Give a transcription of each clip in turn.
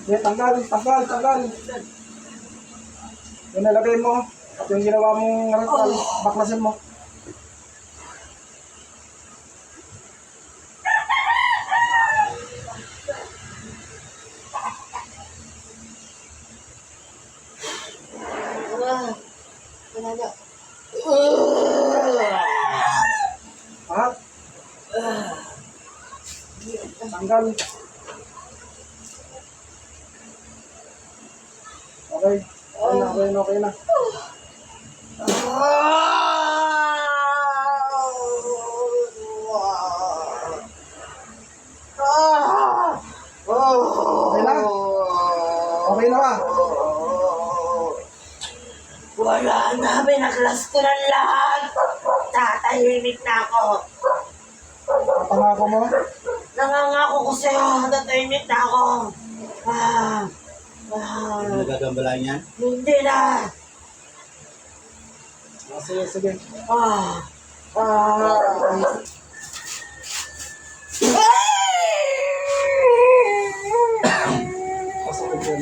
Yan, tanggal. Yung nilagay mo, at yung ginawa mong ritual, baklasin mo. Ha? Tanggal. Okay. Okay na. Okay na? Okay na ba? Wala na, binaklas ko ng lahat. Tatahimik na ako. Pangako mo? Nangangako ko sa'yo, tatahimik na ako. Hindi mo nagagambalain yan? Hindi na. Sige. Pasok ko.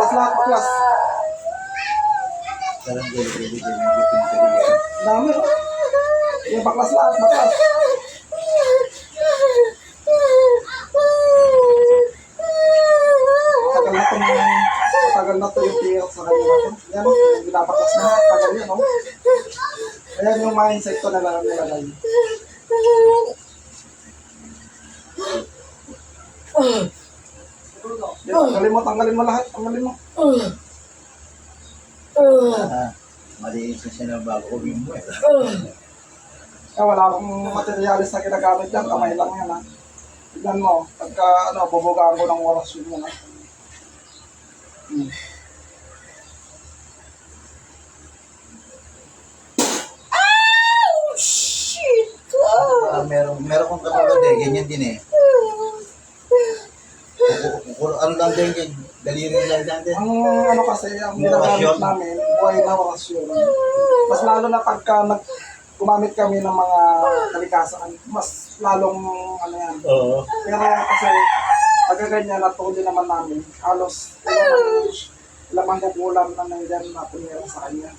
Baklas. Parang gulong-gulong yan. Dami. Yung baklas. Matagal na to yung tiyak sa kanila. Yan, yung binabaklas na. Tagal yan, no? Ayan yung mga insekto na lang nilagay. Tanggalin mo lahat. Maliit na siya na bago ko bimbo. Wala akong materialis na ginagamit yan. Kamay lang yan, ha. Tignan mo. Pagka, bubugaan ko ng oras yun yan, ha. Shit! Meron kong kapatid eh, ganyan din eh. Ano lang din yan, daliri lang din. Ang kasi, ang ginagamit namin, buhay na orasyon. Mas lalo na pagka gumamit kami ng mga kalikasan, mas lalong yan. Oo. Pero kasi, pagka ganyan, natuloy naman namin, halos lamang kukulam na nandyan na tumira sa kanya.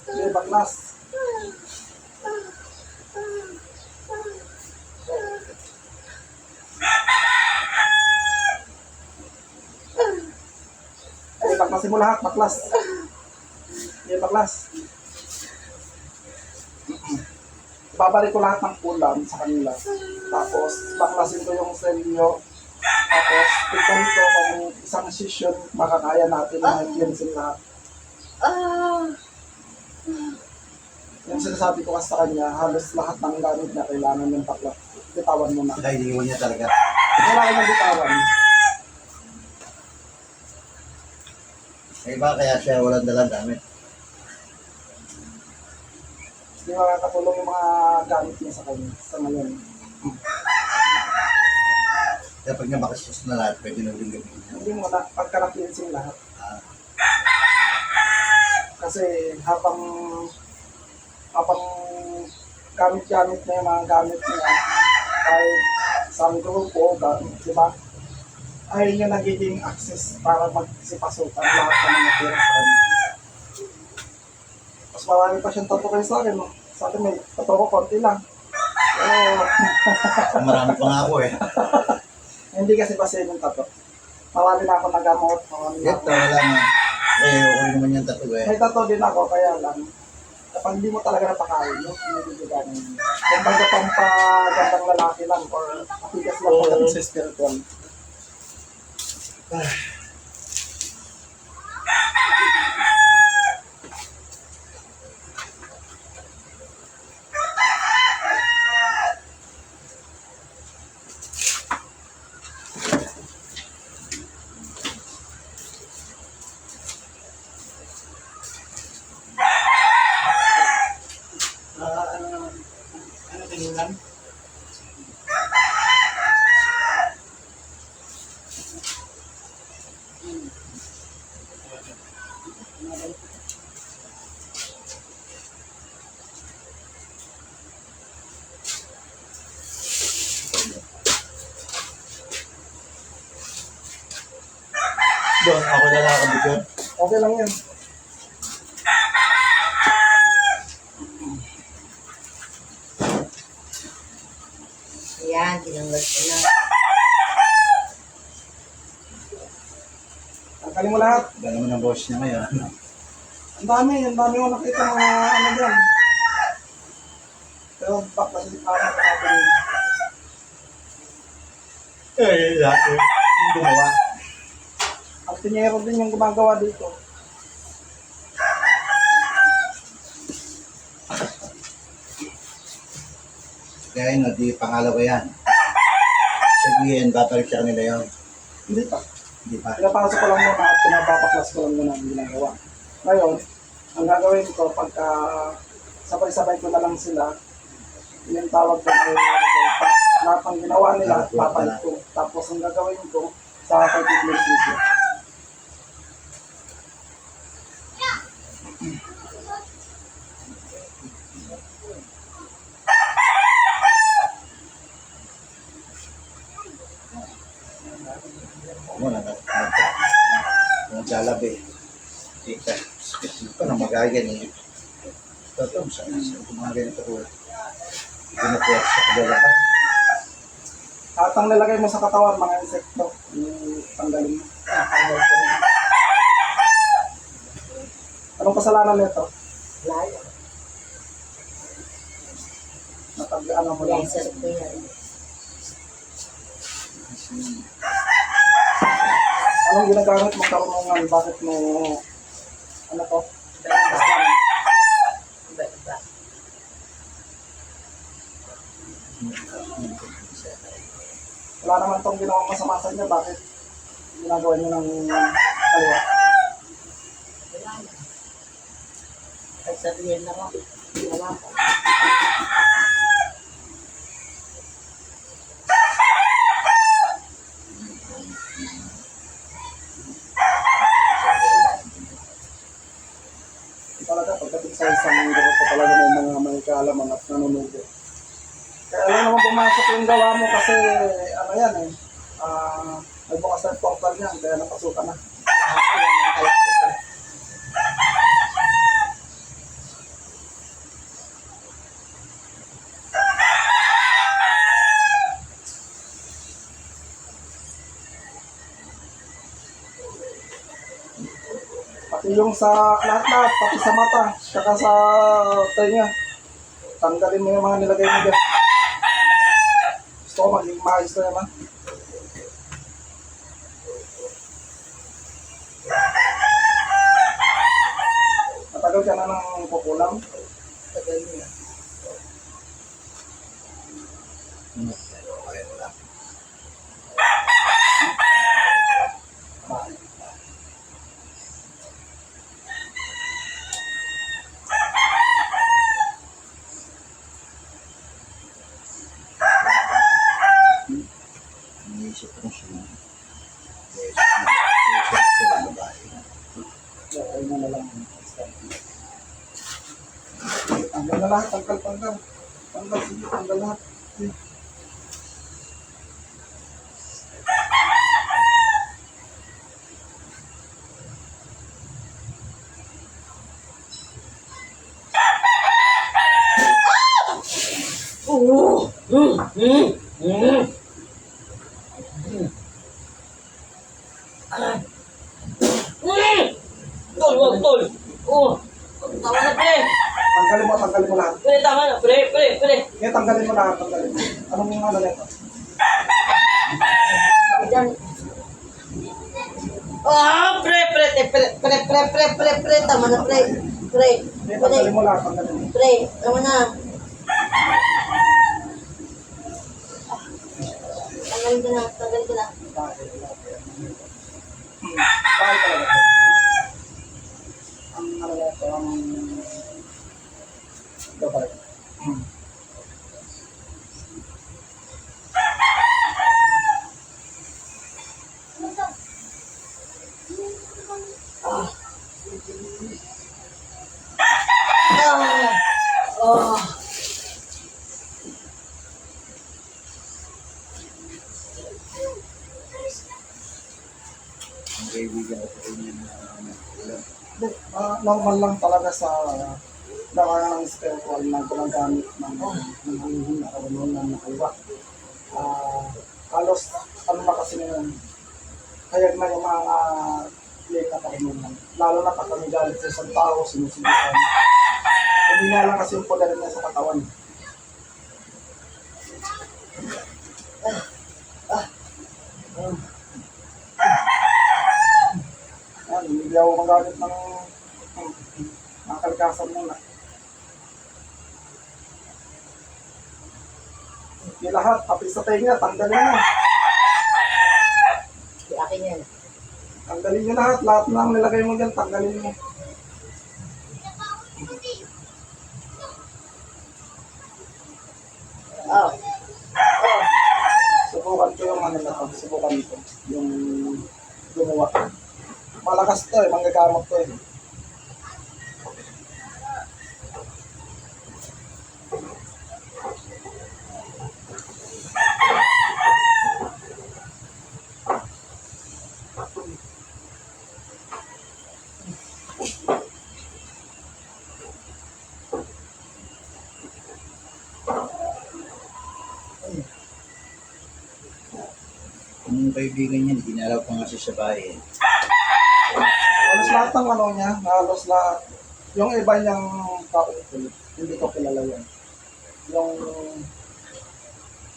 Sige, baklas. Baklasin mo lahat, baklas. Sige, baklas. Babalik ko lahat ng kulam sa kanila. Tapos, baklasin ko yung selyo. Tapos, tignan ko kung isang session makakaya natin na i-cleanse lahat. Yung sinasabi ko kasi sa kanya, halos lahat ng gamit na kailangan yung baklas. Bitawan mo na. Kaya iniwan niya talaga. Kailangan ng bitawan. Eh ba kaya siya walang dalang gamit? Hindi makakatulong yung mga gamit niya sa kanya, sa ngayon. Kaya pag nabakasyon na lahat, pwede na uling gawin. Hindi mo na, pagka na-cleansing lahat. Kasi habang gamit-gamit na yung mga gamit niya, kahit sa grupo po, di ba? Ay yung nagiging access para magsipasukan lahat ng mga pera sa kanya. Mas marami pa siyang tattoo kayo sa akin, no? Sa akin may tattoo ko, konti lang. Marami pa nga ako eh. Hindi kasi basin yung tattoo. Marami na ako nagamot, marami na ako. Ito wala nga. Eh, okay naman yung tattoo eh. May tattoo din ako, kaya lang. Kapag hindi mo talaga napakain, no? Hindi ko gano'n. Kung baga pampagandang lalaki lang or matigas lang pagdating sa spiritual. Doon, ako na nakakabit yun. Okay lang yan. Ayan, tinanggal ko na. Tanggalin mo lahat. Iba naman ang boss niya ngayon. Ang dami ko nakita mga ano dyan. Pero baklasin natin. Eh, lahat eh. Yung gumawa. Ang tinyero din yung gumagawa dito. Kaya yun, di pangalawa yan. Sabihin, babalik sa kanila yun. Hindi pa. Hindi pa. Pinapasok ko lang muna at pinapapaklas ko lang muna ang ginagawa. Ngayon, ang gagawin ko pagka sabay-sabay ko na lang sila, yung tawag ko ay lahat ng ginawa nila, papalit ko. Tapos ang gagawin ko sa particular video. Ano na, naglalabi. Ika, ito pa na magagan eh. Ito, saan gumagan ito ko. Ginukuha sa kadala pa. At ang nilagay mo sa katawan, mga insekto, yung tanggalin mo. Tanggal ko na. Anong kasalanan nito? Lalo. Natagyan mo lang. Laser ko yan. Anong ginagamit mong karunungan? Bakit mo, ano to? Iba-iba. Wala naman tong ginawang masama sa inyo. Bakit ginagawa niyo ng kaliwa? Wala na. Kahit sabihin na ako, wala pa. Talaga, pagdating sa isang grupo talaga may kaalaman at nanunugo. Kaya lang naman pumasok yung gawa mo kasi ano yan eh, may bukas na portal yan, kaya napasukan na. Ako lang ang kalapit ko. Pati yung sa lahat-lahat, pati sa mata, saka sa tenga. Tanggalin mo yung mga nilagay mo dyan. Gusto ko maging maayos na yan ha. Matagal ka na ng kukulang. Tagal na. Iniisip ko siya. Iniisip ko yung babae. Okay na lang. Tanggal na lahat, tanggal. Tanggal, sige, tanggal lahat. Sige. Oo! Tol, wag, tol. Oo. Tama na, pre. Tanggalin mo lahat. Pre, tama na, pre. Ngayon, tanggalin mo lahat, tanggalin mo. Anong ano nito? Diyan. Ah, pre. Tama na, pre. Ngayon, tanggalin mo lahat, tanggalin mo. Pre, tama na. Tanggalin ko na. Bakit talaga ito? Ang ano nito, ang gabay. Oh. Ang kaibigan ko normal lang talaga sa larangan ng spiritual na gumagamit ng hindi na karunungan na kaliwa. Halos ano na kasi ngayon, kaya na yung mga late na karunungan. Lalo na pag kami galit sa isang tao, sinusubukan. Hindi nga lang kasi yung poder niya sa katawan. Yan, hindi ako magamit ng mga kalikasan muna. Yung lahat, pati sa tenga, tanggalin mo. Di akin yan. Tanggalin nyo lahat ng nilagay mo dyan, tanggalin mo. Oh. Subukan ko yung ano na to, subukan ko. Yung gumawa. Malakas to eh, manggagamot to eh. Yung kaibigan niya, ginalaw pa nga siya sa bahay. Halos lahat ng ano niya, halos lahat. Yung iba niyang kaukulit, hindi ko kilala yan. Yung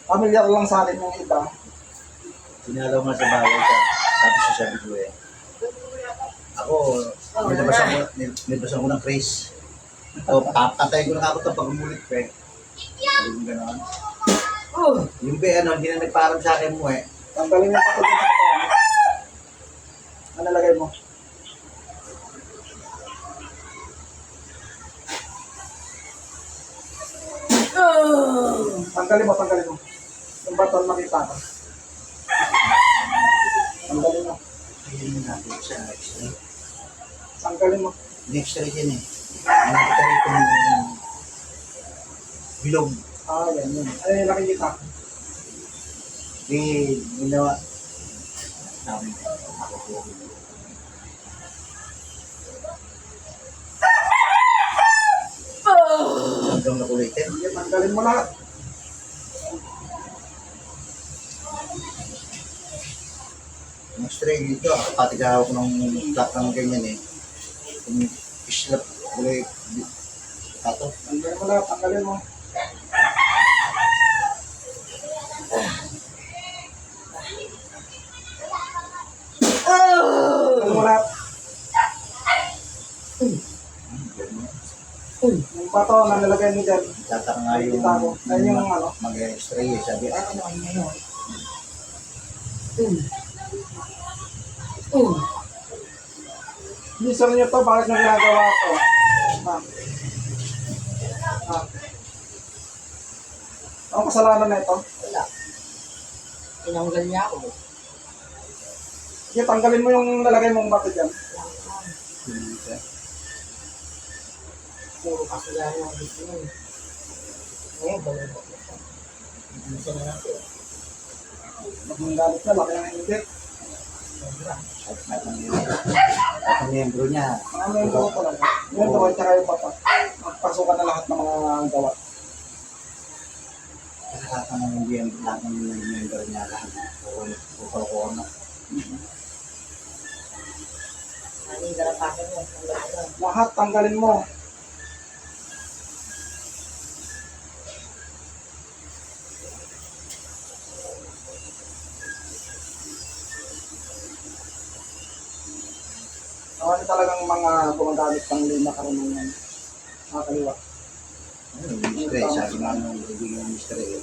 familiar lang sa akin yung iba. Ginalaw nga sa bahay siya. Tapos siya sabi ko eh. Ako, nilabasan ko ng Chris. O, papatay ko na ako ito pag umulit ko eh. Sabi ko gano'n. Yung ano, hindi na nagparam sa akin mo eh. Tanggalin mo pa ito dito. Ano lagay mo? Tanggalin mo, tanggalin mo. Yung baton makita ka. Tanggalin mo. Ayun natin sa X-ray. Tanggalin mo. Next ray yan eh. Nakita rin itong bilog. Yan, yun. Ay, nakikita. Ginawa. Sabi ako po. Hanggang nakulitin. Sige, tanggalin mo lahat. Next ray dito, patigaw ko ng plak ng ganyan eh. Kung islap, kulay tato. Tanggalin mo lahat, tanggalin mo. Tanggalin mo lahat. Yung bato na nilagay mo dyan. Tataka nga yung Ayun yung ano. mag-x-ray eh. Sabi, ano yun? Mister niyo to, bakit nyo ginagawa to? Ang kasalanan na ito? Wala. Tinanggal niya ako. Sige, tanggalin mo yung nalagay mong bato dyan. Puro kasalanan yung gusto niya. Ngayon, balik ko. Gusto na natin. Magmanggalit na, laki ng inggit. At ang miyembro niya, Mga membro ko talaga. Yung gawa, tsaka yung bato. Magpasukan na lahat ng mga gawa. lahat ng miyembro niya, lahat. Puro na. Ano yung darapakan mo? Lahat, tanggalin mo. Ano talagang mga gumagamit ng lima karunungan. Mga kaliwa. Ano, Mr. Eh, sabi nga nung kaibigan ng Mr. Eh,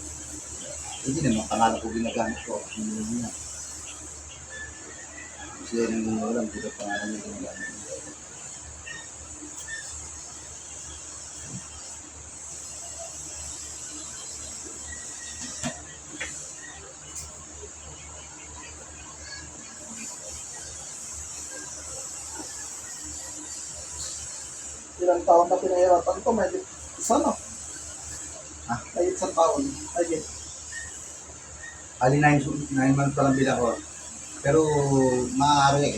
hindi naman pangalan ko ginagamit ko. Hindi na. Sila nang ulam, dito pangalan niya ginagamit. Ilang taon na pinahirapan ko, may isa no? May isang taon. Ay, Ali 9 months pa lang bilang ko. Pero maaari,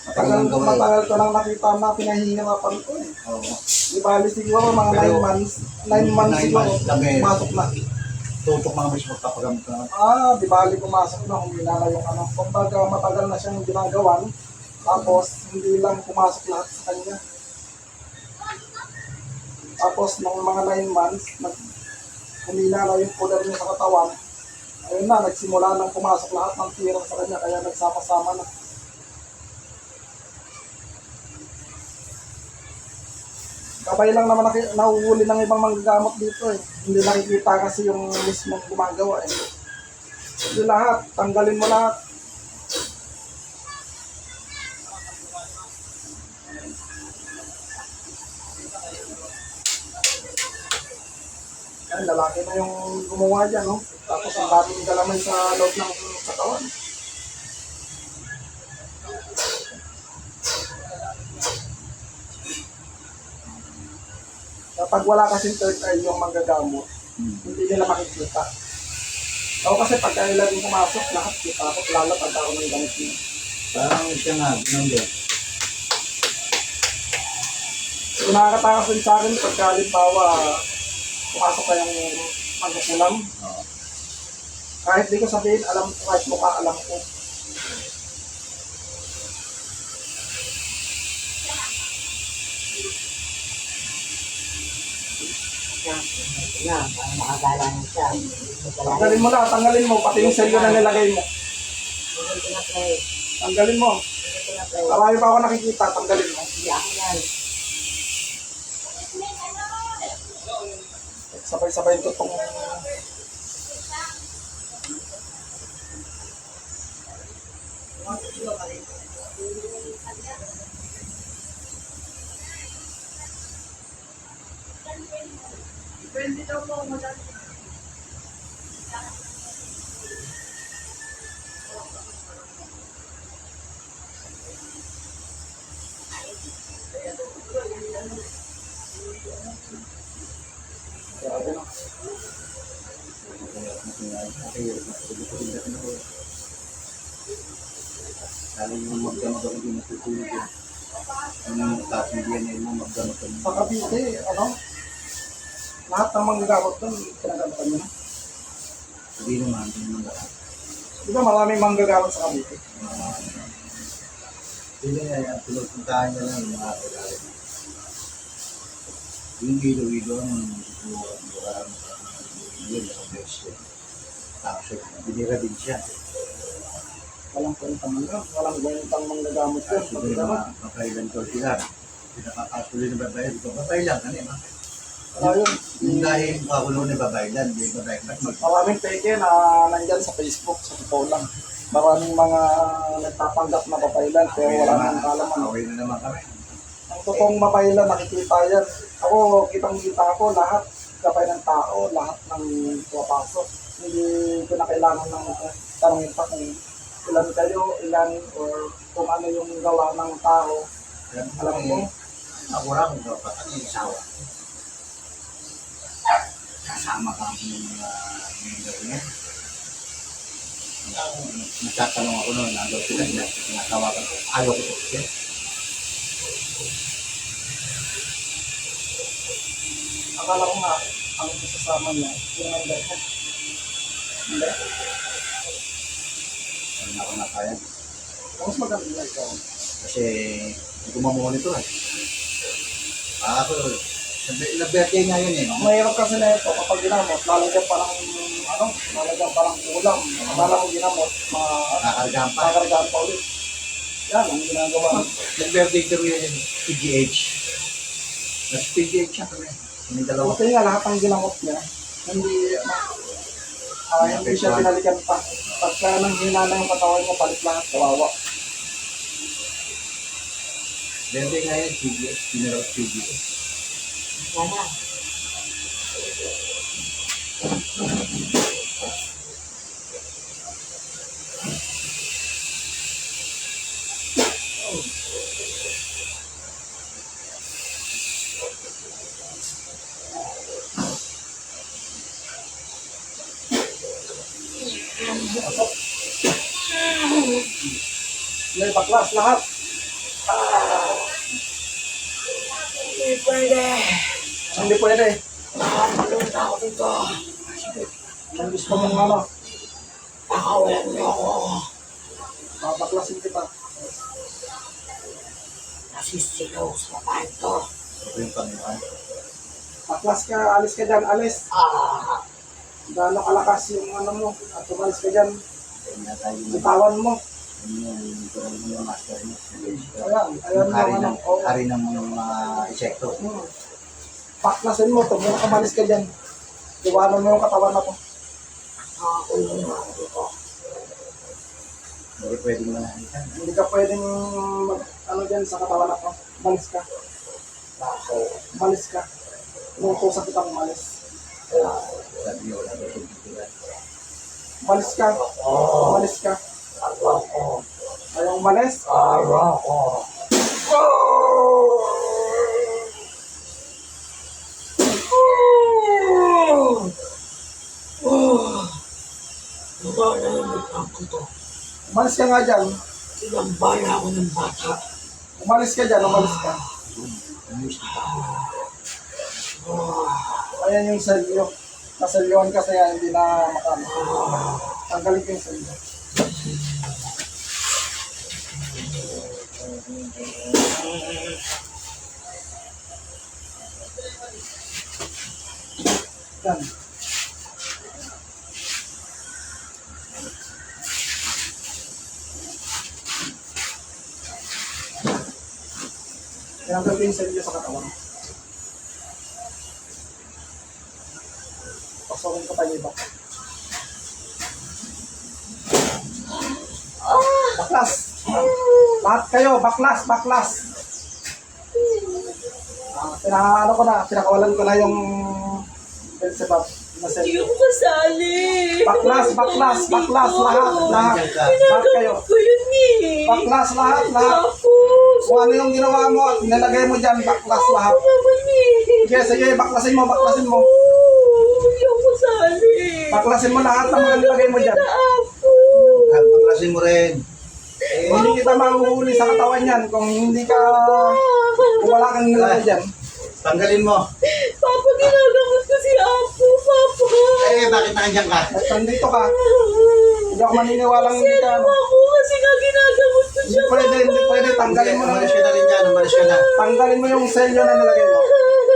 Matagal ang gawa eh. Matagal ko nang nakita na pinahihirapan ko eh. Oo. Di bali siguro mga Pero, 9 months. 9 months 9 siguro. months lang eh. Pumasok na. Tutok mga mas magpapagamot ka naman. Di bali pumasok na. Humina na yung ano. Kumbaga matagal na siyang ginagawan. Tapos hindi lang pumasok lahat sa kanya. Tapos nung mga 9 months, humina na yung poder niya sa katawan. Ayun na, nagsimula nang pumasok lahat ng tira sa kanya. Kaya nagsama-sama na. Kabay lang naman nahuhuli ng ibang manggagamot dito eh. Hindi nakikita kasi yung mismong gumagawa eh. Hindi lahat, tanggalin mo lahat. Yan, lalaki na yung gumawa dyan, no? Tapos ang daming galamay sa loob ng katawan. Kapag wala kasing third eye yung manggagamot, hindi nila makikita. Ako kasi pagka laging pumasok, lahat kita ako, lalo pag ako ng gamit niya. Parang siya nga, ganun din. So nakakatakas din sa akin pagka halimbawa, pumasok ka yung magkukulam. Oo. Kahit di ko sabihin, alam ko, kahit mukha alam ko. Na, para makagalang siya. Tanggalin mo lang, tanggalin mo, pati yung selyo na nilagay mo. Hindi ko na play. Tanggalin mo. Hindi ko na play. Marami pa ako nakikita, tanggalin mo. Hindi ako yan. Sabay-sabay ito itong... Grabe na. Lalo yung magdamag ako din natutulog yun. Yung taas ng DNA mo, magdamag ka Sa Cavite, ano? Lahat ng manggagamot doon, pinagagapan nyo na. Hindi naman, hindi naman lahat. Di ba maraming manggagamot sa Cavite? Hindi nga, pinupuntahan niya lang yung mga kailangan. Yung ilo-ilo ang buwan yun, ang best yun. Tapos, binira din siya. Walang kwentang ano, walang kwentang manggagamot yun. Siguro mga papailan ko sila. Pinakakasuloy na babae. Ito, papailan ka niya. Ayun, Yung dahil makakulo na babailan, di babae. Ba't mag... maraming peke na nandyan sa Facebook, sa totoo lang. Maraming mga nagpapanggap na papailan, pero wala nang kalaman. Okay na naman kami. Ang totoong mapailan, nakikita yan. Ako, kitang-kita ko lahat, kapay ng tao, lahat ng pumapasok. Hindi ko na kailangan ng tanongin pa kung ilan kayo, ilan, or kung ano yung gawa ng tao. Alam mo, Ako lang, dapat ano yung sawa. Kasama ka ng mga member niya. Nagtatanong ako noon, nagaw sila niya. Tinatawagan ko, ayaw ko ito. akala ko nga, ang isasama niya, yung number niya. Hindi. Ano na ako na kaya. Mas maganda na ikaw. Kasi hindi ko mamonito eh. Ako, na-birthday nga yun eh. Ang mahirap kasi na ito, kapag ginamot, lalagyan parang, ano, lalagyan parang ulam. Akala ko ginamot, Kakargahan pa. kakargaan pa ulit. Yan, ang ginagawa. Nag-birthday ko yun, PGH. Mas PGH siya kami. May dalawa. Kasi nga, lahat ng ginamot niya, hindi siya pinalikan pa. Pagka nang hina na yung katawan niya, palit lahat, kawawa. Birthday nga yun, PGH. General PGH. Sana. May baklas lahat. Hindi pwede. Hindi pwede. Nakapalun na ako dito. Kung gusto mong ano, Nakawalan niyo ako. babaklasin kita. Nasisigaw sa babae to. Ito yung Panginoon. Baklas ka, alis ka dyan, alis. Gano'ng kalakas yung ano mo, at umalis ka dyan, Kaya na tayo bitawan mo. yung gawin mo yung master mo. Ayan, ayan Yung hari yung ano. ng, Oh. hari ng mga insekto. Baklasin mo, ito muna kamalis ka dyan. Iwanan mo yung katawan na to. Nakakulong na ako dito. Hindi pwedeng manahalikan. Hindi ka pwedeng mag, ano dyan sa katawan na to. Umalis ka. Umalis ka. Inuutosan kitang umalis. Sabi niyo, wala ba itong titigan? Umalis ka. Umalis ka. Ako. Ayaw umalis. Ako. Lumalahimik ako to. Umalis ka nga dyan. Sinambaya ako ng bata. Umalis ka dyan, umalis ka. Ayan yung selyo. Naselyohan kasi yan, hindi na makano. Tanggalin ko yung selyo. Yan. Tinanggal ko yung selyo sa katawan. Pasokin ko tayo iba. Baklas! Lahat kayo, baklas, baklas! Pinakaano ko na, pinakawalan ko na yung Belzebub na Hindi selyo. ko kasali. Baklas, baklas, baklas, lahat, lahat. Lahat kayo. Ginagawa ko yun eh. Baklas, lahat, lahat. Tapos, Kung ano yung ginawa mo at nilagay mo dyan, baklas lahat. ako naman eh. Sige, sige, baklasin mo, baklasin mo. Hindi ako kasali. Baklasin mo lahat ng mga nilagay mo dyan. Ako. Paklasin mo rin. Hindi kita mahuhuli sa katawan yan kung hindi ka, kung wala kang nilagay dyan. Tanggalin mo. Papa, ginagamot ko si Apo, Papa. Bakit nandiyan ka? At nandito ka, hindi ako maniniwalang hindi ka, ano. Ako kasi nga ginagamot ko Hindi siya. pwede, hindi pwede, tanggalin mo na. Umalis ka na rin dyan. Umalis ka na. Tanggalin mo yung selyo na nilagay mo.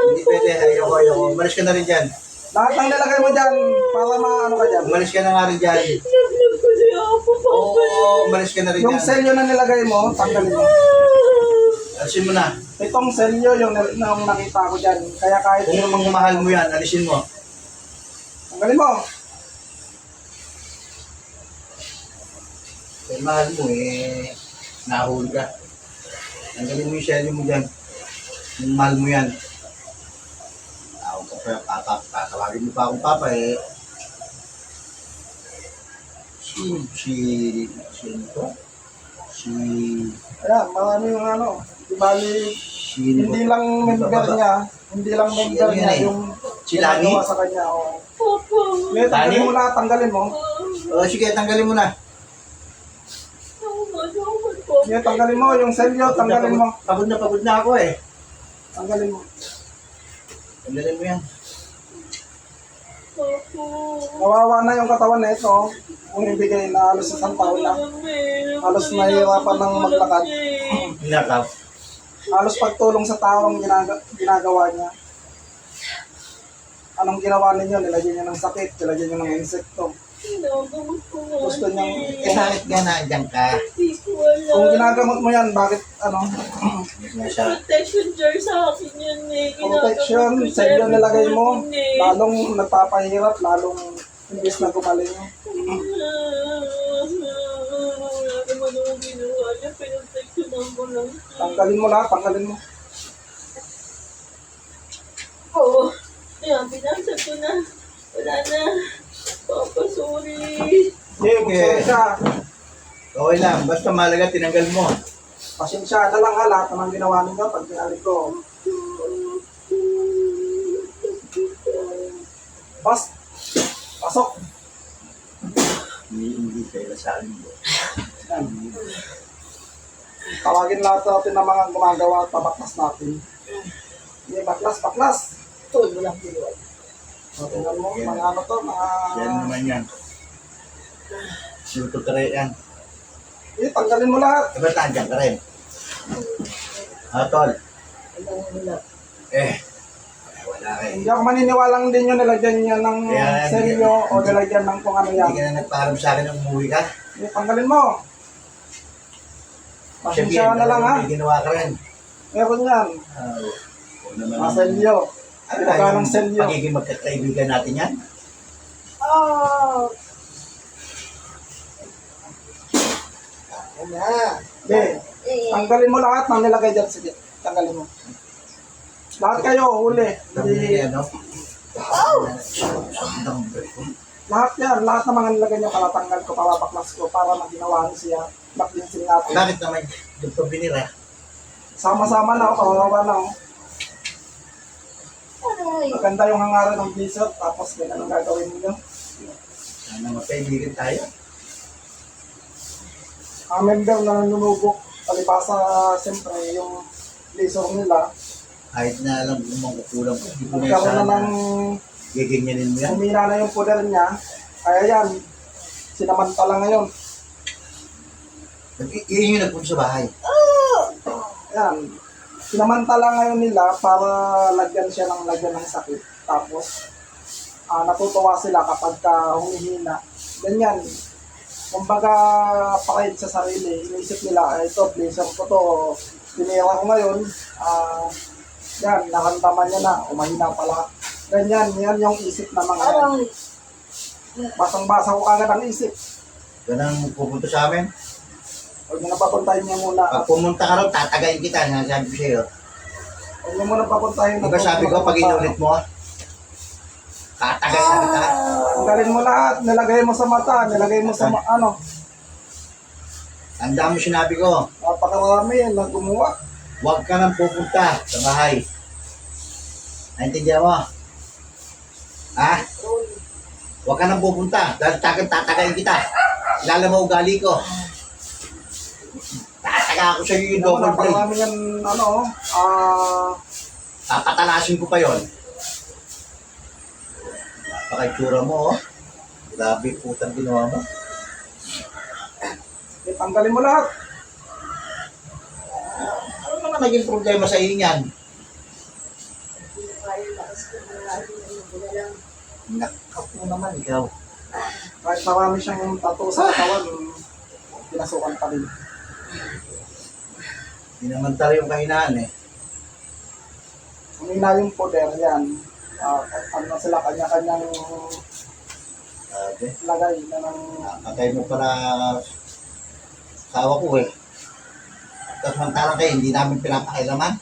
Hindi pwede. Ayoko, ayoko. Umalis ka na rin dyan. Lahat ng nilagay mo dyan, para maano ka dyan. Umalis ka na nga rin dyan. Naglog ko si Apo, Papa. Oo, umalis ka na rin Yung dyan. selyo na nilagay mo, tanggalin mo. Alisin mo na. Itong selyo yung nakita ko dyan. Kaya kahit Kung namang mahal mo yan, alisin mo. tanggalin mo. Kung mahal mo nahuli ka. Tanggalin mo yung selyo mo dyan. Kung mahal mo yan. Tatawagin mo pa akong papa Sino to? Ayan, marami yung ano. Di bali, hindi lang member niya, hindi lang member Ano yan niya eh? yung Si Lani? ginagawa sa kanya. Oh. Papa. Ngayon, tanggalin mo lahat, tanggalin mo. O sige, tanggalin mo na. Ngayon, tanggalin mo yung selyo, tanggalin mo. Pagod na ako Tanggalin mo. Tanggalin mo yan. Nawawa na yung katawan na ito. Kung ibigay na halos isang taon na. Halos nahihirapan ng maglakad. Nakaw. Halos pagtulong sa taong ginagawa niya. Anong ginawa ninyo? Nilagyan niyo ng sakit, nilagyan niyo ng insekto. Gusto niyang, Bakit nga nandiyan ka? kung ginagamot mo yan, bakit ano? Protection jar sa akin yan eh. Protection, selyo nilagay mo, lalong nagpapahirap, lalong imbis na gumaling. Wala naman ako ginawa niya. Pinotectionan ko lang. Tanggalin mo lahat, tanggalin mo. Oo. Ayan, pinasag ko na. Wala na. Papa, sorry. Sorry ka. Okay lang, basta mahalaga tinanggal mo. Pasensya na lang ha, lahat naman ginawa ninyo pag pinalik ko. Pasok. Hindi kayo sa akin mo. Yan. Tawagin lahat natin ng mga gumagawa at pabaklas natin. Hindi, baklas, baklas. Tuloy mo lang dito. So, tingnan mo, mga ano to, mga... Yan naman yan. Silto tray yan. Tanggalin mo lahat. Diba nandiyan ka rin? Tol. Wala. Wala kayo. Hindi ako maniniwalang din yung nilagyan niya ng Kaya, selyo o nilagyan ng kung ano yan. Hindi ka na nagpaalam sa akin ng umuwi ka. Tanggalin mo. Pasensya na lang ha. May ginawa ka rin. Meron yan. Oo naman. Mga selyo. Ano Pinaka yung ng selyo. pagiging magkakaibigan natin yan? Oh! Ano? Hindi. Tanggalin mo lahat ng nilagay dyan. Sige, tanggalin mo. Lahat kayo, huli. Hindi. Ano? Oh! Lahat yan, lahat ng mga nilagay nyo, kalatanggal ko, papapaklas ko para maginawa niyo siya. Baklinsin natin. Bakit naman yung pabinira? Sama-sama na ako, kawawa na ako. Aray! Maganda yung hangaran ng blizzard, tapos ganun ang gagawin niyo. Sana magkaibigan tayo. Member na nanunubok, palibasa, siyempre, yung blizzard nila. Kahit na alam kung makukulang ko. Hindi ko na Nagkaroon na sana ng, giganyanin mo yan. humina na yung poder niya. Kaya yan, sinamantala ngayon. Yun yung nagpunta sa bahay. Yan. Sinamantala ngayon nila para lagyan siya ng lagyan ng sakit. Tapos, natutuwa sila kapag humihina. Ganyan. Kumbaga, pakahid sa sarili. Inisip nila, ito, blazer ko to. Tinira ko ngayon. Yan, nakantaman niya na. Umahina pala. Ganyan, yan yung isip ng mga yan. Aray! Basang-basa ko agad ang isip. Ganang pupunta sa amin. Huwag mo na papuntahin niya muna. Pag pumunta ka rin, tatagayin kita. Nasabi ko sa'yo. Huwag mo muna papuntahin. Diba sabi ko, pag inulit mo, tatagayin na kita. Tanggalin mo lahat. Nilagay mo sa mata. Nilagay mo sa ano. Ang dami sinabi ko, Napakarami na gumawa. huwag ka nang pupunta sa bahay. Naintindihan mo? Ha? Huwag ka nang pupunta dahil tatagayin kita. Kilala mo ugali ko. Tataga ako sa'yo yung double blade. Napakarami yan, ano, Papatalasin ko pa yon. Napaka-itsura mo, oh. Grabe putang ginawa mo. tanggalin mo lahat. Ano naman naging problema sa iyo niyan? Nakapo naman ikaw. Kahit marami siyang tattoo sa katawan, pinasukan pa rin. Hindi naman tayo yung kahinaan eh. Humina yung poder yan. Ano sila, kanya-kanyang Sabi, lagay na ng... nakatay mo para sawa ko eh. Tapos mantalang kayo, hindi namin pinapakailaman.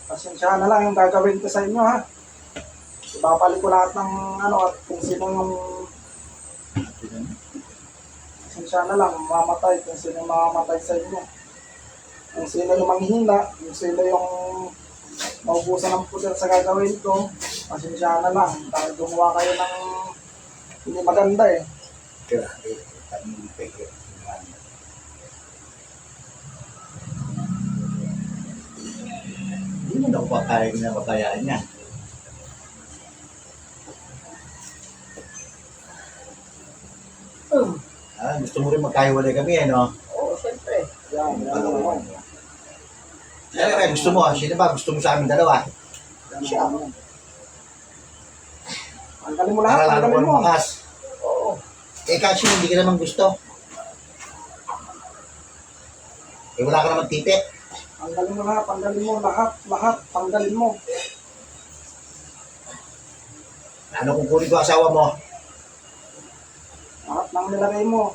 Pasensya na lang yung gagawin ko sa inyo, ha. Ibabalik ko lahat ng ano at kung sino yung... Pasensya na lang, mamatay kung sino yung mamamatay sa inyo. Kung sino yung manghihina, kung sino yung maubusan ng puder sa gagawin ko, pasensya na lang. Dahil gumawa kayo ng hindi maganda eh. Grabe, kami peke. Hindi mo na ako papayag na papayaan niya. Gusto mo rin magkahiwalay kami eh, no? Oo, siyempre. Yan, yan. Kaya gusto mo, sino ba gusto mo sa amin dalawa? Siya. Tanggalin mo lahat, Para lalo ko tanggalin mo. lumakas. Oo. Eh kasi hindi ka naman gusto. Eh wala ka naman titi. Tanggalin mo lahat, tanggalin mo lahat, tanggalin mo. Ano kung kunin ko asawa mo? Lahat ng nilagay mo.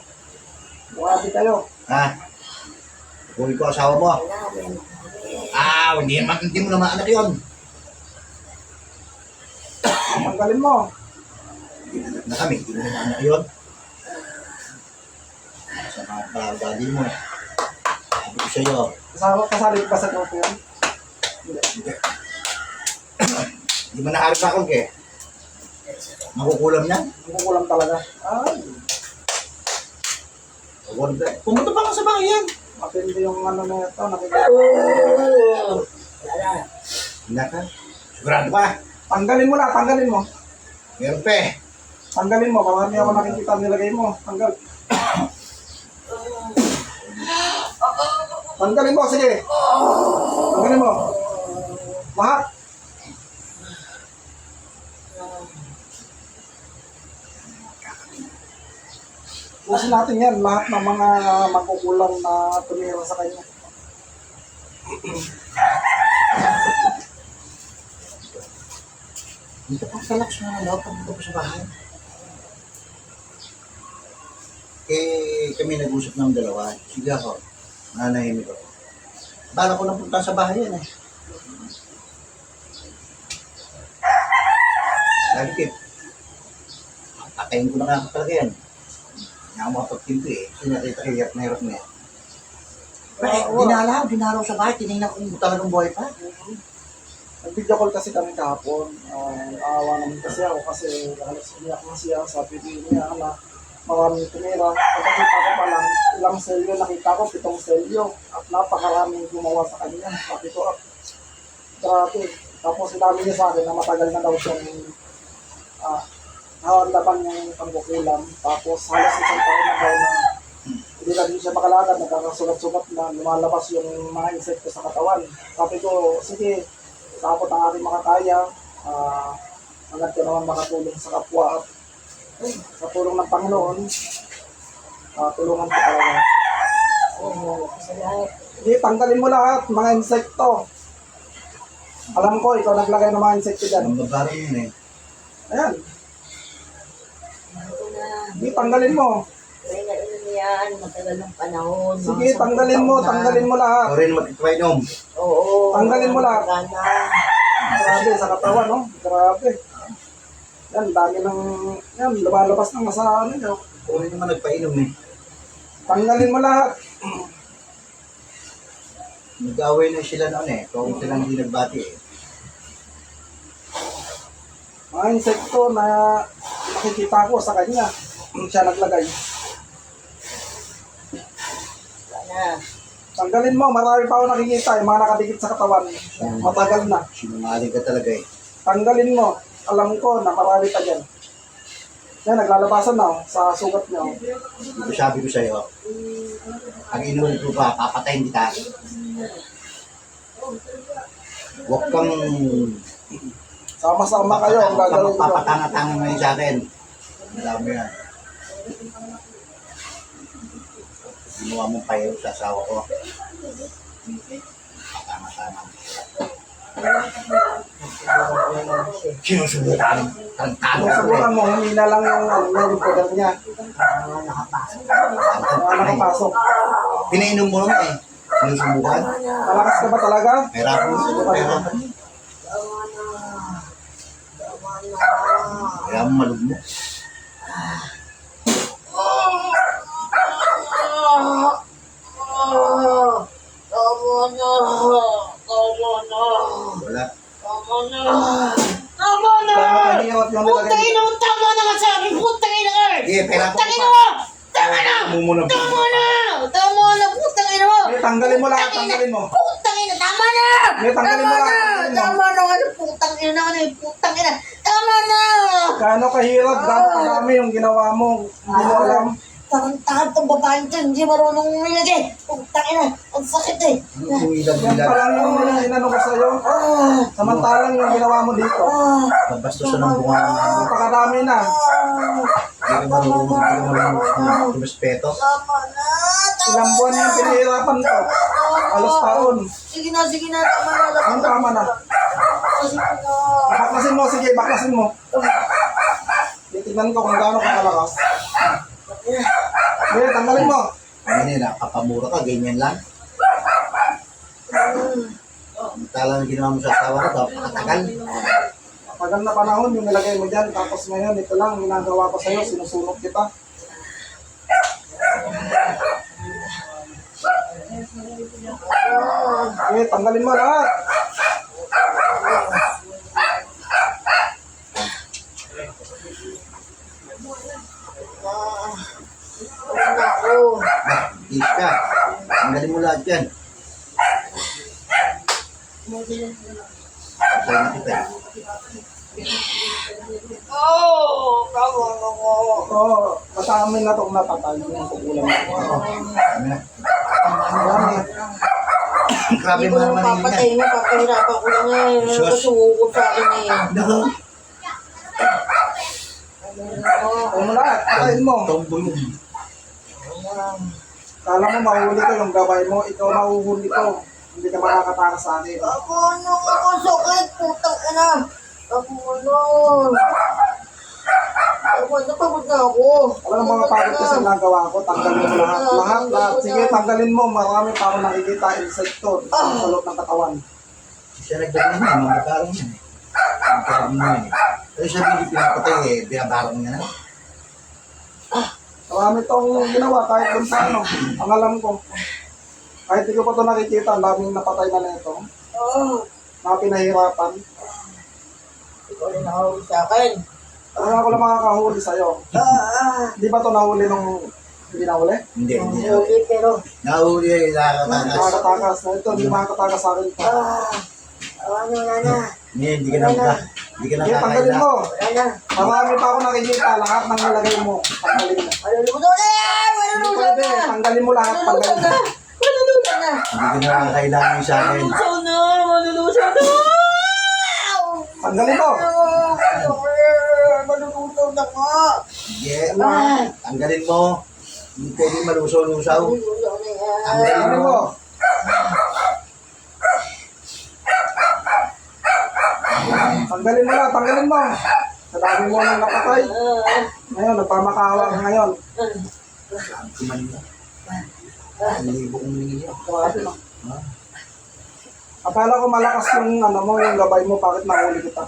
Buhabi kayo. Ha? Kunin ko asawa mo? Hindi mo naman anak yun. Tanggalin mo. Anak na kami, hindi mo naman anak yun. Sa mga pagdali mo. Sabi ko sa'yo. Kasali ka sa grupo yan. Hindi mo naharap sa akin kaya. Makukulam niya. Kukulang talaga. Ay, Pumunta pa ka sa bahay yan. Matindi yung ano na ito. Hindi ka? Sigurado ka? Tanggalin mo na, tanggalin mo. Meron pa eh. Tanggalin mo, marami ako nakikita nilagay mo. Tanggal. Tanggalin mo, sige. Tanggalin mo. Lahat. Pusin natin yan, lahat ng mga makukulang na tumira sa kanya. Dito pa sa lakas na loob pag dito pa sa bahay. Kami nag-usap ng dalawa. Sige ako. Nanahimik ako. Bala ko na punta sa bahay yan eh. Lagi Kip. Patayin ko na nga talaga yan. Hindi ako makapagpinto eh. Kasi nakita ko hirap na yan. Dinalaw sa bahay. Tinignan ko kung talagang buhay pa. Nag-video call kasi kami kahapon. Naawa naman kasi ako kasi halos umiyak na siya. Sabi niya na maraming tumira. Pagkakita ko pa lang, ilang selyo nakita ko, 7 selyo. At napakaraming gumawa sa kanya. Sabi ko, grabe. Tapos sinabi niya sa akin na matagal na daw siyang laban yung pangkukulam. Tapos halos isang taon na daw na hindi na din siya makalakad. Nagkakasulat-sulat na lumalabas yung mga insekto sa katawan. Sabi ko, sige, tapos ang ating makakaya, hanggat ka naman makatulong sa kapwa at sa tulong ng Panginoon, tulungan ko talaga. Hindi, tanggalin mo lahat, mga insekto. Alam ko, ikaw naglagay ng mga insekto dyan. Ang babae yun eh. Ayan. Hindi, tanggalin mo. Ay, ano yan, matagal ng panahon. Sige, tanggalin mo lahat. Ikaw rin mag-inom. Oo. Tanggalin mo lahat. Gana. Grabe, sa katawan, no? Grabe. Yan, dami ng, yan, lumalabas ng nasa ano nyo. Ikaw rin naman nagpainom eh. Tanggalin mo lahat. Nag-away na sila noon eh. Kung silang hindi nagbati eh. Mga insekto na nakikita ko sa kanya, siya naglagay. Gana. Tanggalin mo, marami pa ako nakikita, yung mga nakadikit sa katawan. Matagal na. Sinungaling ka talaga eh. Tanggalin mo, alam ko na marami pa dyan. Yan, naglalabasan na sa sugat niyo. Ito sabi ko sa'yo, ang inulit mo pa, papatayin kita. Huwag kang Sama-sama kayo, ang gagawin ko. papatanga-tanga ngayon sa akin. Alam mo yan. Ginawa mong payo sa asawa ko. Tama-tama. Sinusubukan. Tantalo ko Subukan mo, humina lang yung poder niya. Nakapasok. Pinainom mo naman eh. Sinusubukan. Malakas ka ba talaga? Mahirapan mo. Mahirapan mo. Kaya mo malugmo. Tama na. Wala. Tama na. Tama na. Putangin mo, tama na nga sabi. Putangin na, Earth. Sige, pera ko Putangin pa. mo. Tama na. Mumuna po. Tama na. Tama na. Putangin mo. Tanggalin mo lahat, tanggalin mo. Putangin na. Tama na. Tanggalin mo lahat, tanggalin mo. Tama na. Putangin na. Putangin na. Tama na. Gaano kahirap, gaano karami yung ginawa mo. Hindi mo alam. Tarantad tong babaeng to. Hindi marunong umilagay. Putangin na. Ang sakit eh. Ang Yan ilag-ilag. pa lang yung inano ko sa'yo. Samantalang yung ginawa mo dito. Pagbastusan ng bunga. Napakarami na. Hindi ka marunong respeto. Tama na. Ilang buwan yung pinahirapan ko. Alos taon. Sige na. Tama na. Ang tama na. Sige na. Baklasin mo, sige, baklasin mo. Titignan ko kung gaano kakalakas. Sige, tanggalin mo. Ano yun, kapamura ka, ganyan lang. Talang ginawa mo sa asawa ko, katagal. Tagal na panahon yung nilagay mo dyan. Tapos ngayon, ito lang, ginagawa ko sa'yo, sinusunod kita. Sige, tanggalin mo lahat. Ako. Is ka. Tanggalin mo lahat yan. Patay na kita eh. Tama na ko. Oo, masamin na itong napatay yung kukulang mo. Ano na? Marami. Grabe Hindi ko mo naman naman papatay yun mo, papahirapan ko lang eh. Sus. Nasuko sa akin eh. Naku, Ano mo lahat, patayin mo. tombo yun. Kala mo mahuli ko yung gabay mo, ikaw mahuhuli ko. Hindi ka makakataka sa akin. Ako, ano ako, sakit, putang ina. Ako, ano. Ako, napagod na ako. Alam mo mga pagod kasi nagawa ko, tanggalin mo lahat. Lahat. Sige, tanggalin mo. Marami pa ako nakikita insekto sa loob ng katawan. Siya nagdala na, mamakarang yan eh. Mamakarang mo yan eh. Pero siya hindi pinapatay eh, binabarang niya na. Marami itong ginawa kahit kung sa ano. Ang alam ko, kahit di ko pa ito nakikita, ang daming napatay na nito. Mga pinahirapan. Ikaw rin nakahuli sa akin. Kaya ako lang makakahuli sa'yo. Di ba ito nahuli nung hindi nahuli? Hindi, hindi. Huli, pero, Nahuli eh, nakakatakas. Makakatakas na ito, hindi makakatakas sa akin ito. ano na. Hindi ka na hindi ka na Sige, tanggalin mo. Wala na. Marami pa ako nakikita, lahat ng nilagay mo. Tanggalin mo. Maluluto na! Maluluto Pwede, na! tanggalin mo lahat, Maluluto tanggalin na! mo. Maluluto na! Hindi ka na kailangan sa akin. Maluluto na! Maluluto na! Tanggalin mo. Maluluto na nga! Sige, tanggalin mo. Hindi pwede malusaw-lusaw. Maluluto na yan. Tanggalin mo. Tanggalin mo na, tanggalin mo. Sa dami mo nang napatay. Ngayon, nagpamakawa ka ngayon. Kuman mo. Ang libo kong minigyan. Grabe no. Akala ko malakas yung ano mo, yung gabay mo, bakit nahuli kita?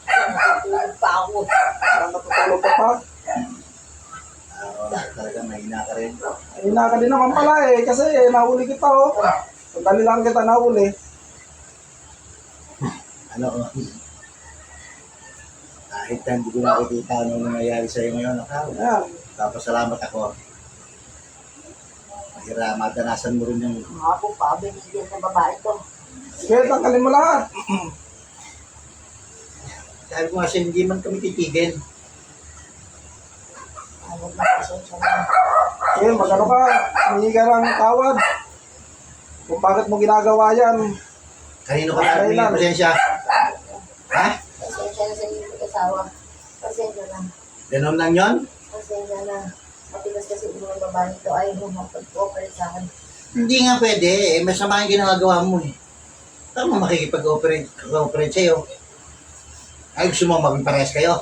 Natutulog pa ako. Parang natutulog ka pa. Talaga mahina ka rin. Hina ka din naman pala eh, kasi nahuli kita oh. Sandali lang kita nahuli. Ano, kahit na hindi ko nakikita ano nangyayari sa'yo ngayon, Ayan. tapos salamat ako. Mahira, madanasan mo rin yung Ako pa, binigyan sa babae ko. Sige, tanggalin mo lahat. sabi ko nga siya, hindi man kami titigil. Ano ba, pasensya na. Sige, magano ka, humingi ka ng tawad. Kung bakit mo ginagawa yan. Kanino ka na humingi pasensya? Ha? Pasensya na sa iyo mag-asawa. Pasensya na. Ganon lang yon? Pasensya na. Matigas kasi yung mga babae ito ay humapag-cooperate sa akin. Hindi nga pwede, eh, masama yung ginagawa mo eh. Tama makikipag-cooperate sa'yo. Ay, gusto mo maging parehas kayo?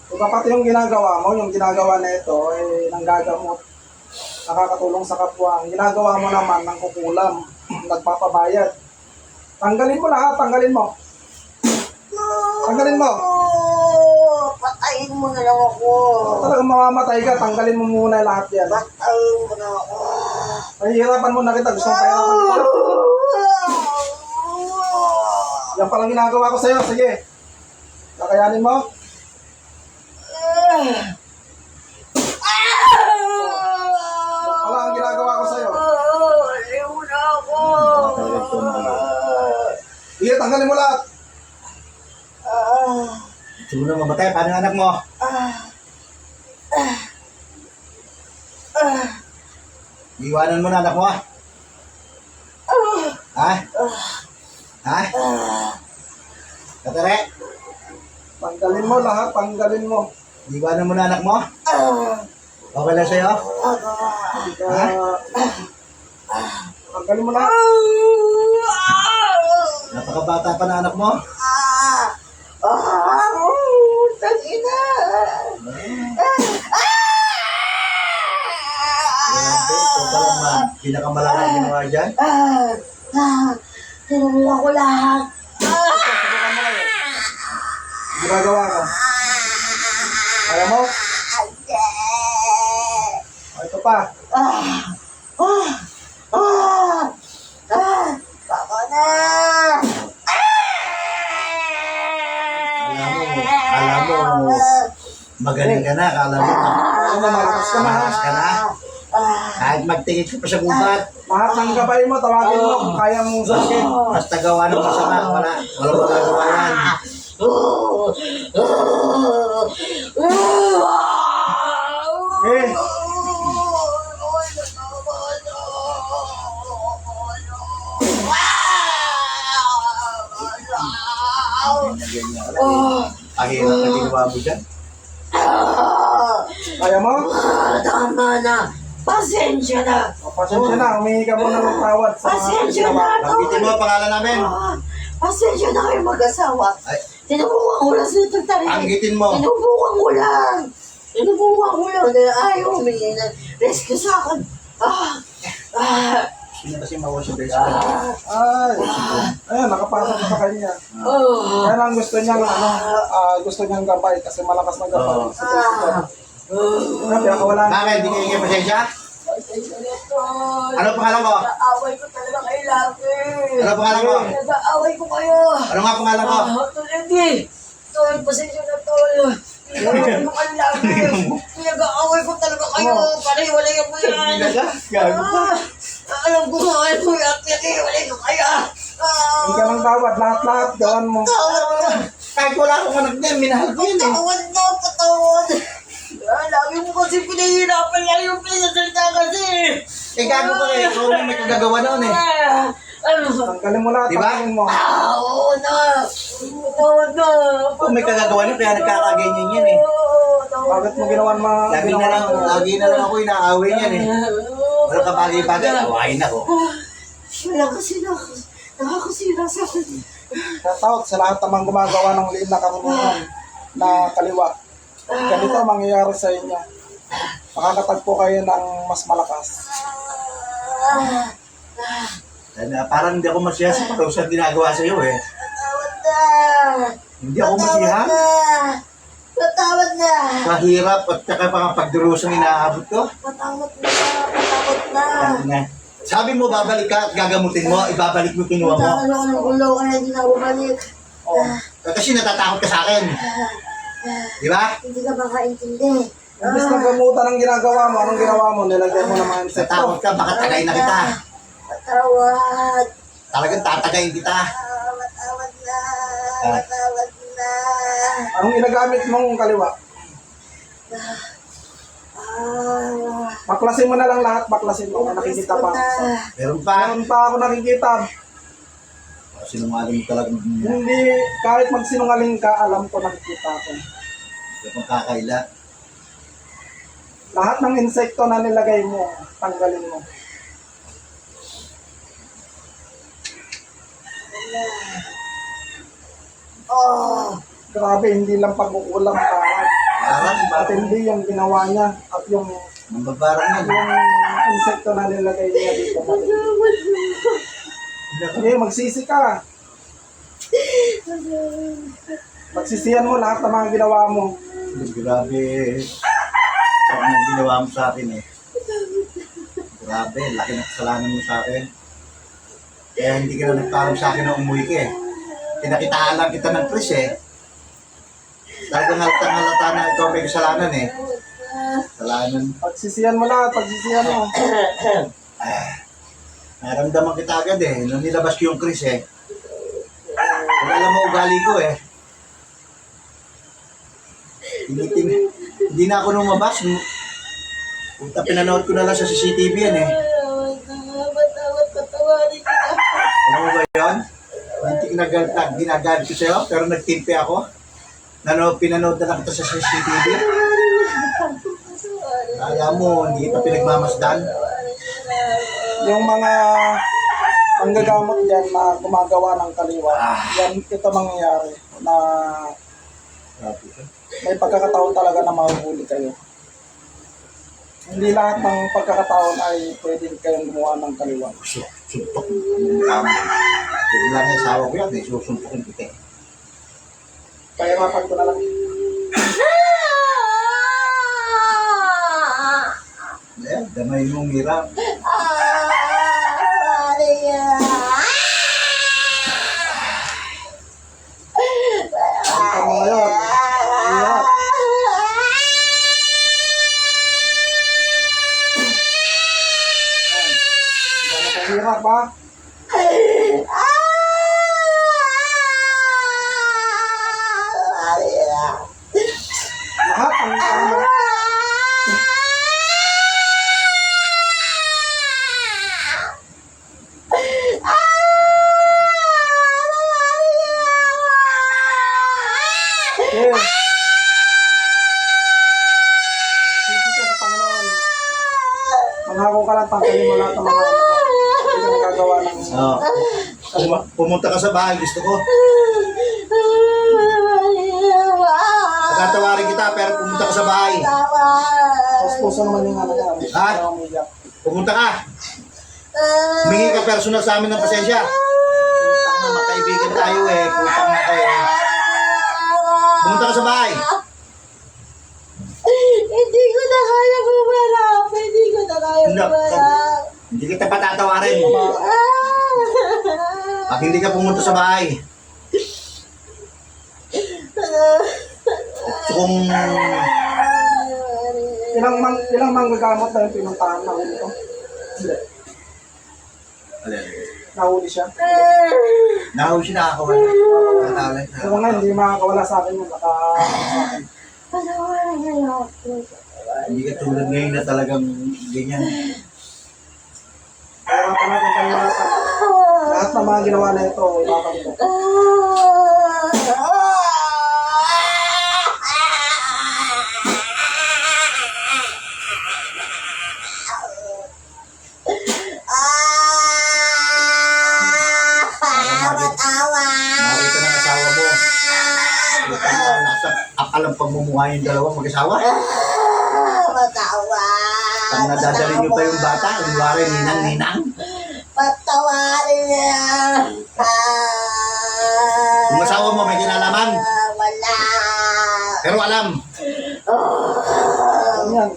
Kung pati yung ginagawa mo, yung ginagawa na ito, eh, nanggagamot. Nakakatulong sa kapwa. Ang ginagawa mo naman, nang kukulam. Nagpapabayad. Tanggalin mo lahat, tanggalin mo. Tanggalin mo. Patayin mo na lang ako. Talagang mamamatay ka, tanggalin mo muna lahat yan. Patayin mo na ako. Mahihirapan mo na kita, gusto mong pahirapan kita. Yan palang ginagawa ko sa'yo, sige. Kakayanin mo? Wala ang ginagawa ko sa'yo. Ayaw na ako. Sige, tanggalin mo lahat. Gusto mo na mamatay, paano yung anak mo? Iwanan mo na anak mo ah. Ha? Ha? Katare? Tanggalin mo lahat, tanggalin mo. Iwanan mo na anak mo? Okay lang sa'yo? Tanggalin mo lahat. Napakabata pa na anak mo? Tangina. Grabe, ito palang pinakamalaki ang ginawa dyan. Tinulungan ko lahat. Subukan mo kayo. Ginagawa ka. Kaya mo? O, ito pa. Baka na. Alam mo, magaling ka na, akala mo, Ano, malakas ka na. malakas ka na. Kahit magtingin ka pa sa gubat, Lahat ng gabay mo, tawagin mo kung kaya mong sakit. basta gawa ng masama, wala magagawa yan. Eh, Ahirap na ginawa mo dyan. kaya mo? Tama na. Pasensya na. O, pasensya na, humingi ka muna ng tawad sa mga Pasensya ginawa. na. Banggitin mo ang pangalan namin. Pasensya na kayo mag-asawa. Ay, Tinubukan ko lang sa itong tarik. banggitin mo. Tinubukan ko lang. Tinubukan ko lang. Dahil ayaw humingi ng rescue sa akin. Sino kasi mawash yung Ay, ayun, nakapasok na sa kanya. Kaya lang gusto niyang, gusto niyang gabay kasi malakas na gabay. Oo. Kaya wala na. Bakit? Di kayo pasensya? Ano pangalan ko? Nag-aaway ko talaga kay Lucky. Ano pangalan ko? Nag-aaway ko kayo. Ano nga pangalan ko? Hindi. Tol, pasensya na tol. Hindi mo kay Lucky. Nag-aaway ko talaga kayo. Paniwalay mo yan. Gago pa. Alam ko sa akin po yan. Paniwalay ko kayo. Hindi ka ng tawad, lahat-lahat, gawan mo. Kahit wala akong anak niya, minahal ko yun eh. Patawad na, patawad. Lagi mo kasi pinahihirapan lang yung pinasalita kasi. Eh, gago pa eh. Ikaw na may kagagawa noon eh. Tanggalin mo lahat, Diba? tanggalin mo. Oo na. Patawad na. Ikaw may kagagawa niyo, kaya nagkakaganyan yan eh. Bakit mo ginawan Lagi na lang ako inaaway niyan eh. Wala ka bagay-bagay, awayin ako. Wala kasi nakakasira sa akin. Shoutout sa lahat namang gumagawa ng liin na karunungan na kaliwa. Ganito ang mangyayari sa inyo. Makakatagpo kayo ng mas malakas. Parang hindi ako masaya sa parusa ginagawa sa'yo eh. Patawad na. Hindi ako masiha. Patawad na. Mahirap at saka pa pagdurusang inaabot ko. Patawad na. Patawad na. Sabi nga, sabi mo babalik ka at gagamutin mo, ibabalik mo kinuha mo. Patawad ako ng ulo kaya hindi na bumalik. Oh. Kasi natatakot ka sa akin. Di ba? Hindi ka makaintindi. Imbis na gamutan ang ginagawa mo, anong ginawa mo? Nilagyan mo ng mga insekto. Natatakot ka, baka tagay na kita. Patawad. Talagang tatagayin kita. Patawad na. Patawad na. Anong ginagamit mong kaliwa? Baklasin mo na lang lahat, baklasin mo. Nakikita pa. Meron pa. Meron pa ako nakikita. Sinungaling mo talaga. Hindi Hindi, kahit magsinungaling ka, alam ko nakikita ko. pang kakaila. Lahat ng insekto na nilagay mo, tanggalin mo. Oh. Grabe, hindi lang pagkukulang tawad. Parang At hindi yung ginawa niya at yung mambabarang yan. insekto na nilagay niya dito. Hindi, magsisi ka. Pagsisihan mo lahat ng mga ginawa mo. Grabe. Ang ginawa mo sa akin eh. Grabe, laki ng kasalanan mo sa akin. Kaya hindi ka na nagparang sa akin na umuwi ka eh. Pinakitaan lang kita ng Chris eh. Talagang halata na ikaw may kasalanan eh. Kasalanan. Pagsisihan mo lahat, pagsisihan mo. Naramdaman kita agad eh. Nung nilabas ko yung Chris eh. Kung alam mo ugali ko eh. Hindi na ako lumabas. Punta pinanood ko na lang sa CCTV yan eh. Patawarin kita. Alam mo ba yun? Hindi ginagalit ko sa'yo, pero nagtimpi ako. Pinanood na lang kita sa CCTV. Alam mo, hindi kita pinagmamasdan. Yung mga panggagamot dyan na gumagawa ng kaliwa, yan ito mangyayari na may pagkakataon talaga na mahuhuli kayo. Hindi lahat ng pagkakataon ay pwedeng kayong gumawa ng kaliwa. Suntok. Hindi lang yung asawa ko yan, eh. Susuntokin kita eh. Kaya mapag ko na lang. Ayan, damay mong hirap. Ito mo ngayon. Iyak. Eh. Sige ka sa Panginoon. Manghako ka lang, tanggalin mo lahat ng mga hindi ka nagagawa ng... Oo. Pumunta ka sa bahay, gusto ko. Pagkatawarin kita, pero pumunta ka sa bahay. Tapos puso naman yung ano niya. Ha? Ayaw umiyak. Pumunta ka. Humingi ka personal sa amin ng pasensya. Putang na, magkaibigan tayo eh. Putang na kayo. Pumunta ka sa bahay. Hindi ko na kaya bumarap. Hindi ko na kaya bumarap. Hindi kita patatawarin. Pag hindi ka pumunta sa bahay. Kung Ilang manggagamot na yung pinuntahan na huli ko? Hindi. Nahuli siya. nahaw siya nakakawala. Nakakawala. Pero nga, hindi makakawala sa akin yun. Baka sa akin. Hindi ka tulad ngayon na talagang ganyan. Kaya pa natin pangingatan. Lahat ng mga ginawa na ito, ilatang ko. Nakita ng asawa mo. Nasa akalang pagmumuha yung dalawang mag-asawa. Pag nadadali niyo pa yung bata, kunwari ninang-ninang. Patawarin niya. Yung asawa mo may kinalaman. Wala. Pero alam. Ano yan?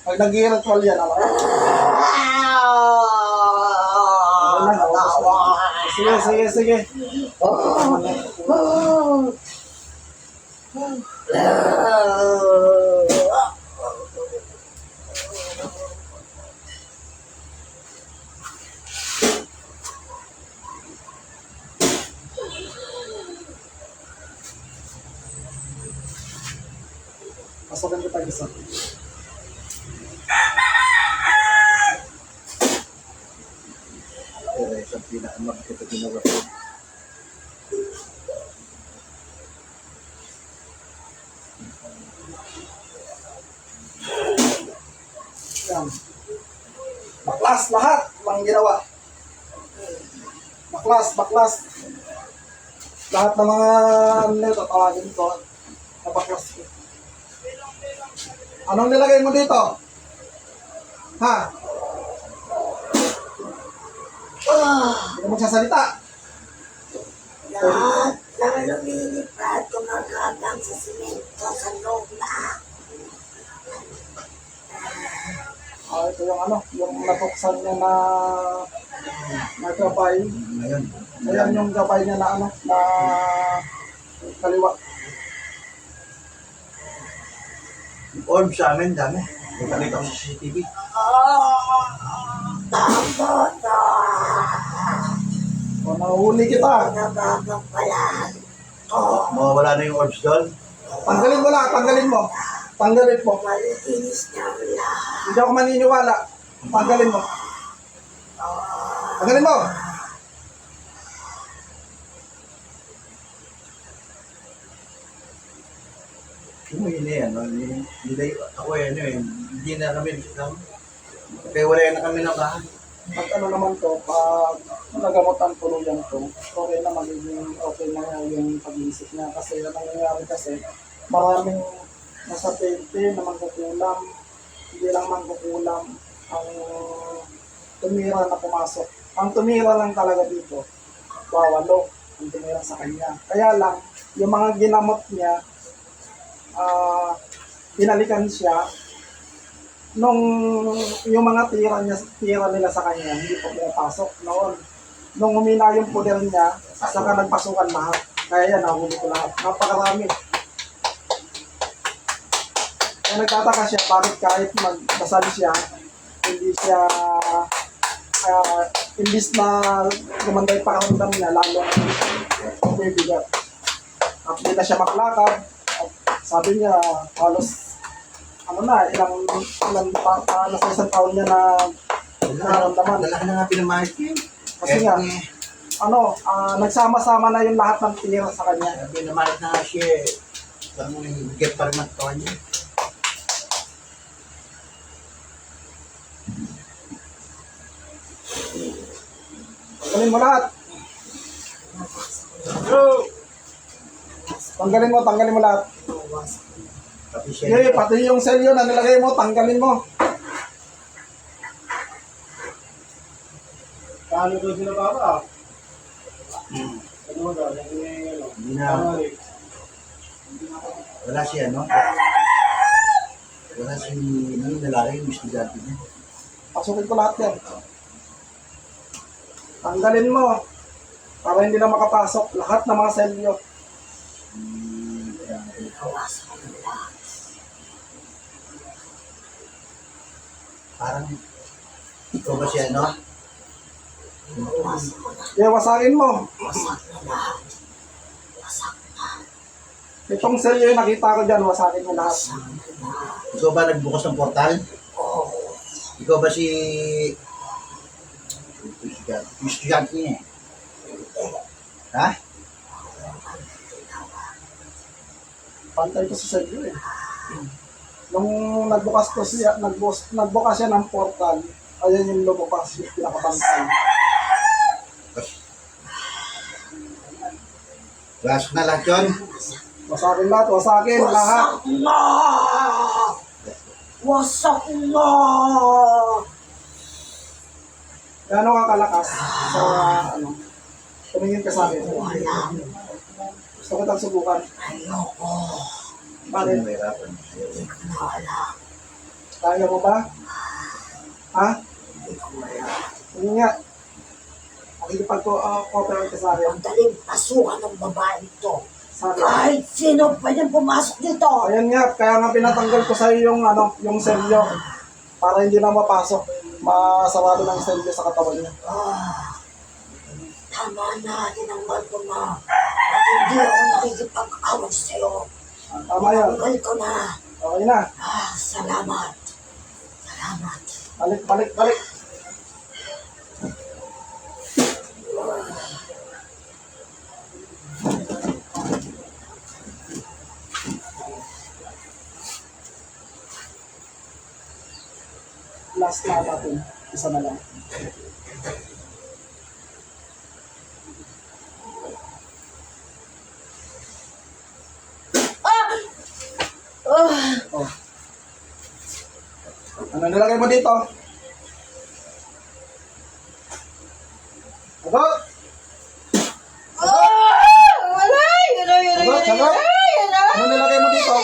Pag nag-i-ritual yan, alam. Sige, sige, sige. Pasokin kita isa. Pero isang pinaamak kita ginawa. Yan. Baklas lahat ng ginawa. Baklas, baklas. Lahat ng mga ano nito, tawagin ko. Napaklas ko. Anong nilagay mo dito? Ha? Hindi mo magsasalita. Lahat ng lumilipad gumagabang sa simento sa lupa. Ito yung ano, yung natuksan niya na gabay. Ngayon. Ayan yung gabay niya na ano, na kaliwa. Yung orb sa amin, dami. Nakita ko sa CCTV. Tama na. O, nahuli kita. Nagagampalan. Mawawala na yung orbs doon. Tanggalin mo lang, tanggalin mo. Tanggalin mo. Malinis na lahat. Hindi ako maniniwala. Tanggalin mo. Tanggalin mo. Yung yun eh, ano, hindi ako eh, ano eh, hindi na kami nakasama. Kaya wala na kami ng bahay. At ano naman to, pag nagamot ang tuluyan to, okay na magiging okay na yung pag-iisip niya. Kasi ang nangyayari kasi, maraming nasa 20 na mangkukulam, hindi lang mangkukulam ang tumira na pumasok. Ang tumira lang talaga dito, wawalo ang tumira sa kanya. Kaya lang, yung mga ginamot niya, pinalikan siya, nung yung mga tira nila sa kanya, hindi pa pumapasok noon. Nung humina yung poder niya, saka nagpasukan lahat. Kaya yan, nahuli ko lahat. Napakarami. Kaya nagtataka siya, bakit kahit magdasal siya, hindi siya, imbis na gumanda yung pakaramdam niya, lalong bibigat. At hindi na siya maklakad. Sabi niya, halos ano na, nasa isang taon niya na nararamdaman. Lalaki na nga pinamahit yun. Kasi nga, nagsama-sama na yung lahat ng tira sa kanya. Pinamahit na nga siya eh. Parang get pa rin ang kawan niya. Tanggalin mo lahat. Tanggalin mo lahat. Pati siya. Okay, pati yung selyo na nilagay mo, tanggalin mo. Paano daw sila baba? Ano daw? Hindi na. Wala siya, no? Wala si, ano, lalaki yung estudyante niya. Pasukin ko lahat yan. Tanggalin mo. Para hindi na makapasok lahat ng mga selyo. Parang, ikaw ba siya, no? Okay, wasakin mo. Itong selyo yung nakita ko dyan, wasakin mo lahat. Ikaw ba nagbukas ng portal? Ikaw ba si... Estudyante niya, eh? Ha? Pantay ko sa selyo eh. Nung nagbukas siya ng portal, ayan yung lumukas, yung pinakapantay. Gas na lahat yun? Wasakin lahat, wasakin lahat. Wasak na! Gano'n ka kalakas sa ano? Tumingin ka sa akin. Gusto ko tang subukan. Ayoko. Bakit? Mahirapan. Hindi ko na alam. Kaya mo ba? Ha? Hindi ko alam. Hindi nga. Makikipag-cooperate ka sa akin. Ang daling pasukan ng babae ito. Sabi. Kahit sino pwedeng pumasok dito. Ayan nga, kaya nga pinatanggal ko sa'yo yung ano, yung selyo. Para hindi na mapasok. Masarado ng selyo sa katawan niya. Tama na, tinanggal ko na. At hindi ako nakikipag-away sa'yo. Tama yan. Tinanggal ko na. Okay na. Salamat. Salamat. Balik. Last na natin. Isa na lang. Oh. Ano nilagay mo dito? Aba! Sagot! Ano nilagay mo dito?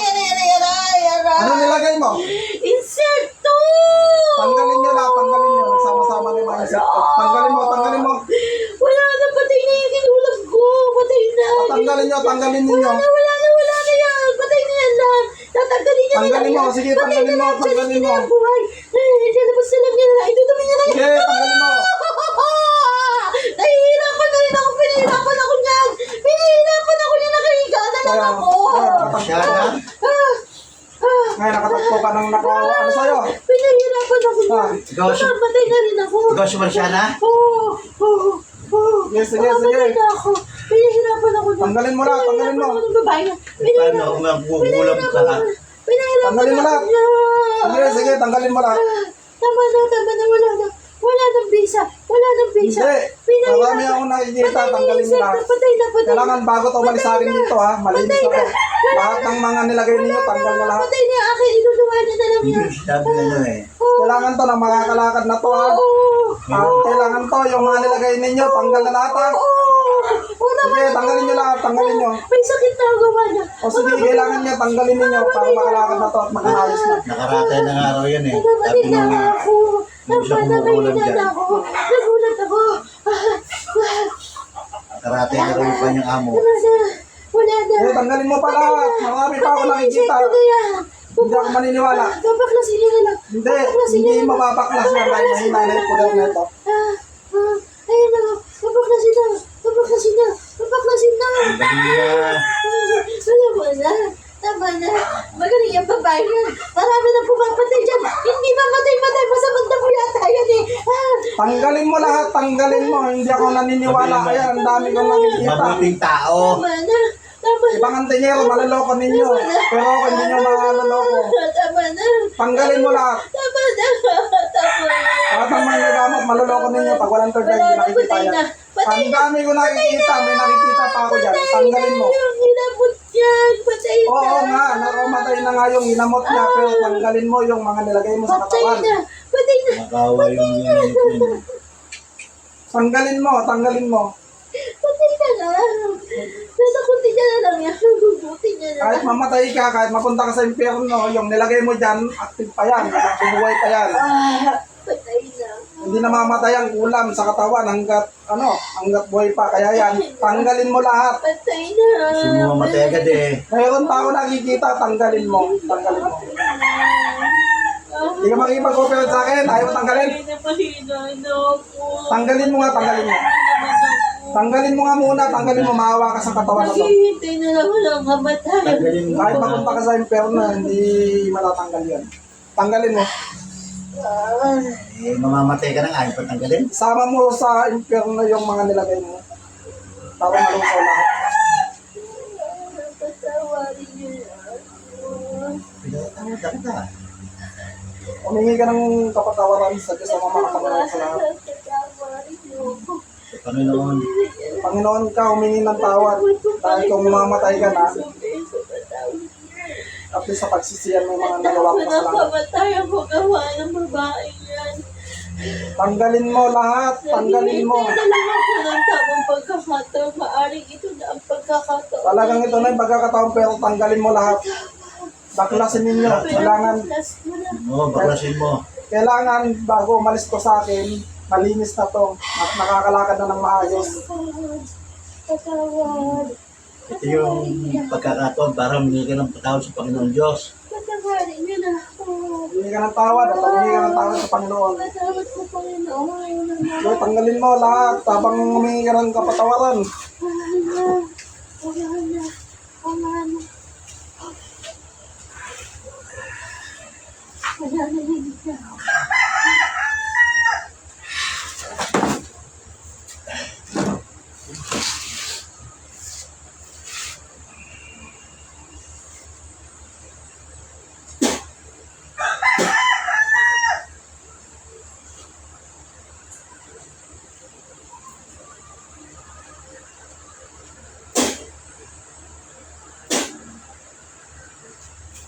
Ano nilagay mo? Insekto! Tanggalin nyo lahat, tanggalin nyo. Nagsama-sama na yung mga insekto. Tanggalin mo. Wala na, patay na yung kinulag ko. Patay na. Tanggalin ninyo. Wala na yan. Patay na yan lang. Tatanggalin niya Tanggalin mo, sige, tanggalin mo. Buhay. Lalabas na lang niya na. Itutumi niya lang. Sige, tanggalin mo. Nahihirapan na rin ako. Pinahirapan ako niyan. Nakahiga na lang ako. Siya na? Ngayon, nakatagpo ka ng ano sa'yo? Pinahirapan ako niyan. Ikaw si... Patay na rin ako. Ikaw si Marciana? Sige. Patay na ako. Pinahirapan ako niyan. Tanggalin mo lahat, tanggalin mo. Pinahirapan ako ng babae na. Paano kung magbubulam ka? Pinahirapan Tanggalin mo lahat. niya. Sige, tanggalin mo lahat. Tama na, wala nang bisa. Hindi. Marami akong nakikita, tanggalin mo lahat. Patay na. Kailangan bago ito umalis sa akin dito ha. Malinis na to. Lahat ng mga nilagay ninyo, tanggal na lahat. Patay niya akin, iluluwa niya na lang Hindi yan. ko sinabi na nyo eh. Kailangan to na makakalakad na to ha. Kailangan to, yung mga nilagay ninyo, tanggal na lahat ha. Sige, tanggalin nyo lahat, tanggalin nyo. May sakit na ang gawa niya. O sige, kailangan nyo, tanggalin ninyo para makalakad na to at makaayos na. Nakaratay ng araw yan eh. Namatay Sabi na nung ako. Nagulat ako. nakaratay na rin yung kanyang amo. Wala na. Eh, tanggalin mo pa lahat. Marami pa ako nakikita. Hindi ako maniniwala. Babaklasin niya na lang. Hindi mapapaklas yan dahil mahina na yung poder na ito. Ayun na. Babaklasin na. Tama na. Magaling yung babae yan. Marami na pumapatay dyan. Hindi mamatay. Masamang na po yata yan eh. Tanggalin mo lahat, tanggalin mo. Hindi ako naniniwala. Kaya ang dami kong nakikita. Mabuting tao. Tama Tama na. Ibang antinyero, maloloko ninyo. Pero ako, hindi nyo maloloko. Tama na. Tanggalin mo lahat. Tama na. Tama na. Lahat ng mga gamot, maloloko ninyo. Pag walang third eye, Wala hindi na, nakikita patay yan. na. Patay Ang na. dami ko nakikita, may nakikita pa ako dyan. Tanggalin mo. Yung hinabot yan. Patay na. Oo nga, nakamatay na nga yung hinamot niya, pero tanggalin mo yung mga nilagay mo sa Patay katawan. na. Patay na. Nakawa yung unit mo. Tanggalin mo, tanggalin mo. Patay na lang. Nasa kunti niya na lang yan. Buti niya na Kahit lang. mamatay ka, kahit mapunta ka sa impyerno, yung nilagay mo dyan, active pa yan, bubuhay pa yan. Patay na. Hindi na mamatay ang ulam sa katawan hanggat buhay pa. Kaya yan, tanggalin mo lahat. Patay na. Gusto mo mamatay agad eh. Mayroon pa ako nakikita, tanggalin mo. Tanggalin mo. Hindi ka makipag-cooperate sa akin, ayaw mo tanggalin. Tanggalin mo nga, tanggalin mo. Tanggalin mo nga muna, tanggalin mo, maawa ka sa katawan na to. Naghihintay na lang walang kamatay. Tanggalin mo. Kahit mapunta ka sa impyerno, hindi matatanggal yan. Tanggalin mo. Eh, mamamatay ka na nga, ayaw pa tanggalin. Sama mo sa impyerno yung mga nilagay mo. Para malusaw lahat. Patawarin niyo na ako. Pinatawad ka. Humingi ka ng kapatawaran sa Diyos na mamakapagawa sa lahat. Patawarin niyo ako. Sa Panginoon. Panginoon ka, humingi ng tawad. Dahil kung mamamatay ka na, at least sa pagsisiyan mo yung mga nagawa mo sa lahat. Nakamatay ang magawa ng babae yan. Tanggalin mo lahat, tanggalin mo. Naghihintay na lang ako ng tamang pagkakataon. Maaring ito na ang pagkakataon. Talagang ito na yung pagkakataon, pero tanggalin mo lahat. Baklasin ninyo. Last mo na. Oo, baklasin mo. Kailangan bago umalis ko sa akin, malinis na to. At nakakalakad na ng maayos. Patawad. Ito yung pagkakataon para humingi ka ng patawad sa Panginoon Diyos. Patawarin niyo na ako. Humingi ka ng tawad at humingi ka ng tawad sa Panginoon. Patawad ko, Panginoon. So, tanggalin mo lahat habang humingi ka ng kapatawaran. Wala na. Wala na. Wala na. Wala na yun siya.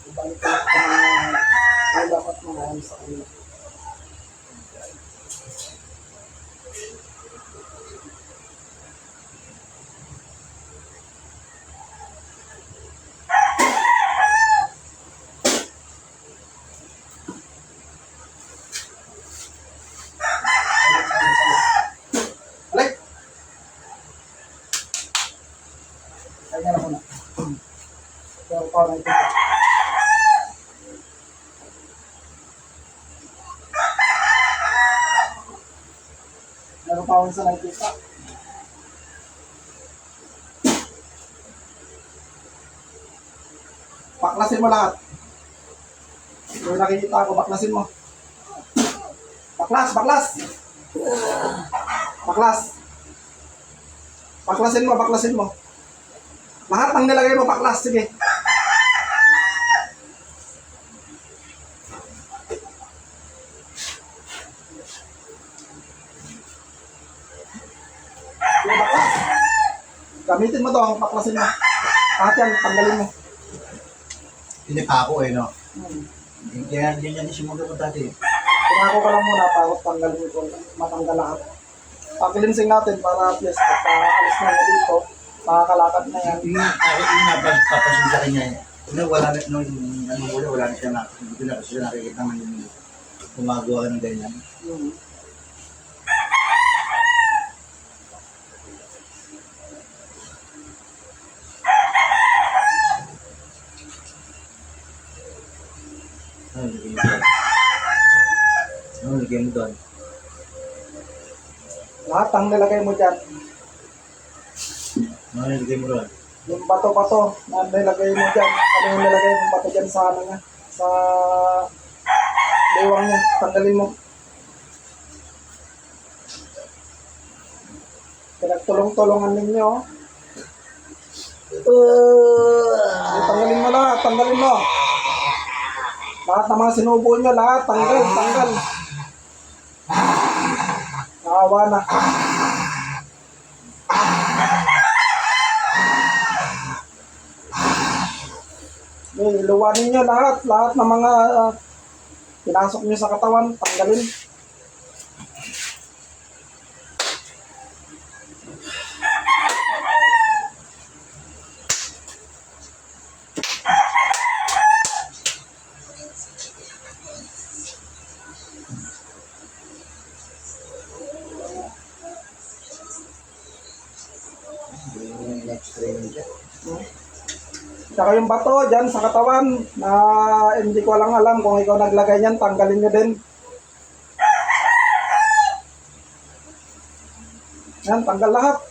Ibalik ko ang dapat mga sa kanila. Balik! Ay, nga na muna. Pero pa na ito. Meron pa akong isa nakikita. Baklasin mo lahat. Yung nakikita ko, baklasin mo. Baklas, baklas! Baklas! Baklasin mo, baklasin mo. Lahat ng nilagay mo, baklas. Sige. Sige, baklas. Gamitin mo to, baklasin mo. Lahat yan, tanggalin mo. Hindi pa ako eh, no? Hmm. Kaya ganyan din simulo ko dati. Pinako ka lang muna para tanggalin ko, matanggal lahat. Pakilinsing natin para at least pagka alis na na dito, makakalakad na yan. Ako yung napapasin sa kanya eh. Wala na, nung ano mula, wala na siya na, hindi na kasi siya nakikita man yung gumagawa ng ganyan. Hmm. Ano, lagay mo doon? Ano, lagay mo doon? Lahat ang nilagay mo dyan. Ano, lagay mo doon? Yung bato-bato na nilagay mo dyan. Ano yung nilagay mong bato dyan sa ano niya? Sa bewang niya. Tanggalin mo. Pinagtulong-tulungan ninyo. Tanggalin mo lahat, tanggalin mo. Lahat ng mga sinubo nyo, lahat, tanggal, tanggal. Naawa na. Iluwanin nyo lahat, lahat ng mga pinasok nyo sa katawan, tanggalin. Saka yung bato dyan sa katawan na hindi ko lang alam kung ikaw naglagay niyan, tanggalin nyo din. Yan, tanggal lahat.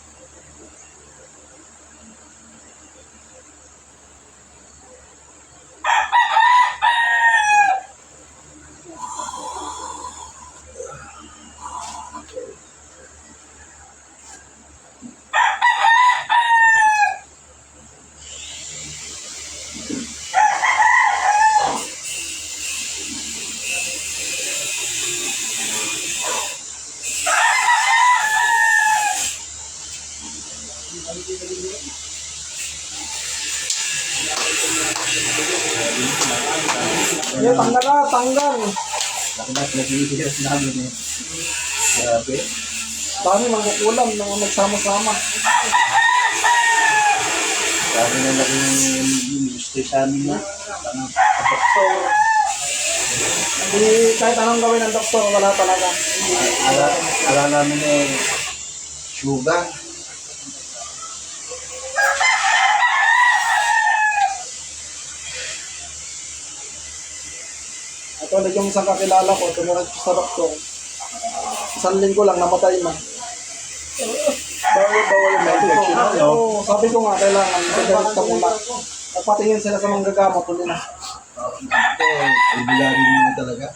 Yan, tanggal na, tanggal. Bakit nag-iigas namin eh. Grabe. Dami magkukulam na nagsama-sama. Grabe na naging ministry sa amin na. So, hindi, kahit anong gawin ng doktor, wala talaga. Ala namin eh, sugar. Ito ulit yung isang kakilala ko, tumirat ko sa doktor. Isang linggo lang, namatay na. Bawal yung infection na, no? Oo, sabi ko nga, kailangan, tumirat ka muna. Nagpatingin sila sa mga gagamot, huli na. Ito, albularyo mo talaga.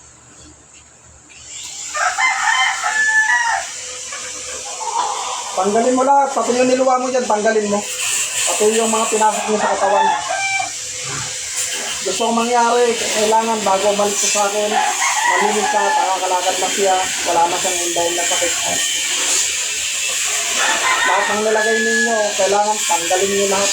Tanggalin mo lahat, pati yung niluwa mo dyan, tanggalin mo. Pati yung mga pinasok mo sa katawan. Gusto kong mangyari, kailangan bago balik ko sa akin, malinis ka, nakakalakad na siya, wala na siyang dahil na sakit. Lahat ng nilagay ninyo, kailangan tanggalin niyo lahat.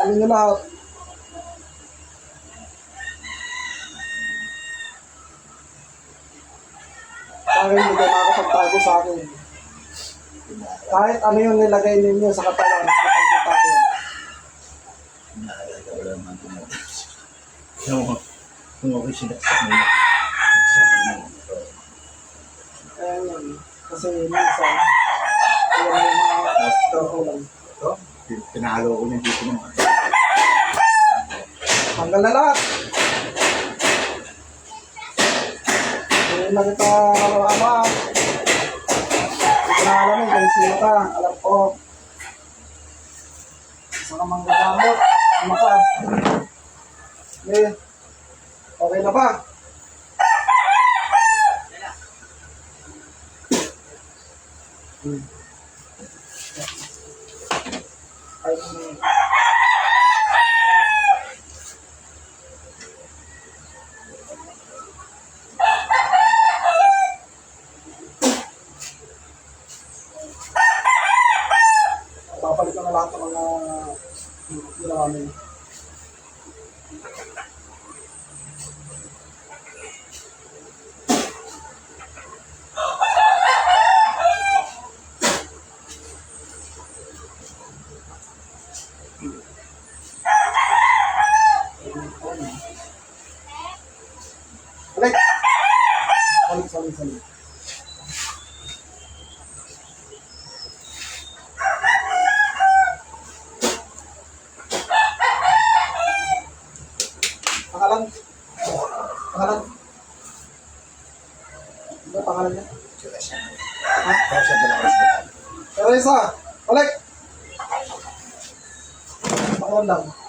Tanggalin niyo lahat. Bakit hindi kayo makakapagtago sa akin? Kahit ano yung nilagay ninyo sa katawan, kitang-kita ko yan. Naalala ko lang ang tumatas. Kung ako sinaksak mo Kaya yun. Kasi minsan, ayan yung mga kulang. ito, pinalo ko niya dito naman. Tanggal na lahat. Hindi na kita ama. Hindi ko na alam eh, kung sino ka. Alam ko. Isa ka manggagamot. Ano ka? Okay. Okay na ba? Ay, babalik ko na lahat ng mga ginawa nila. Salit. Pangalan? Pangalan? Ano pangalan niya? Ha? Kausap mo na ako sa Teresa! Balik! Pangalan lang.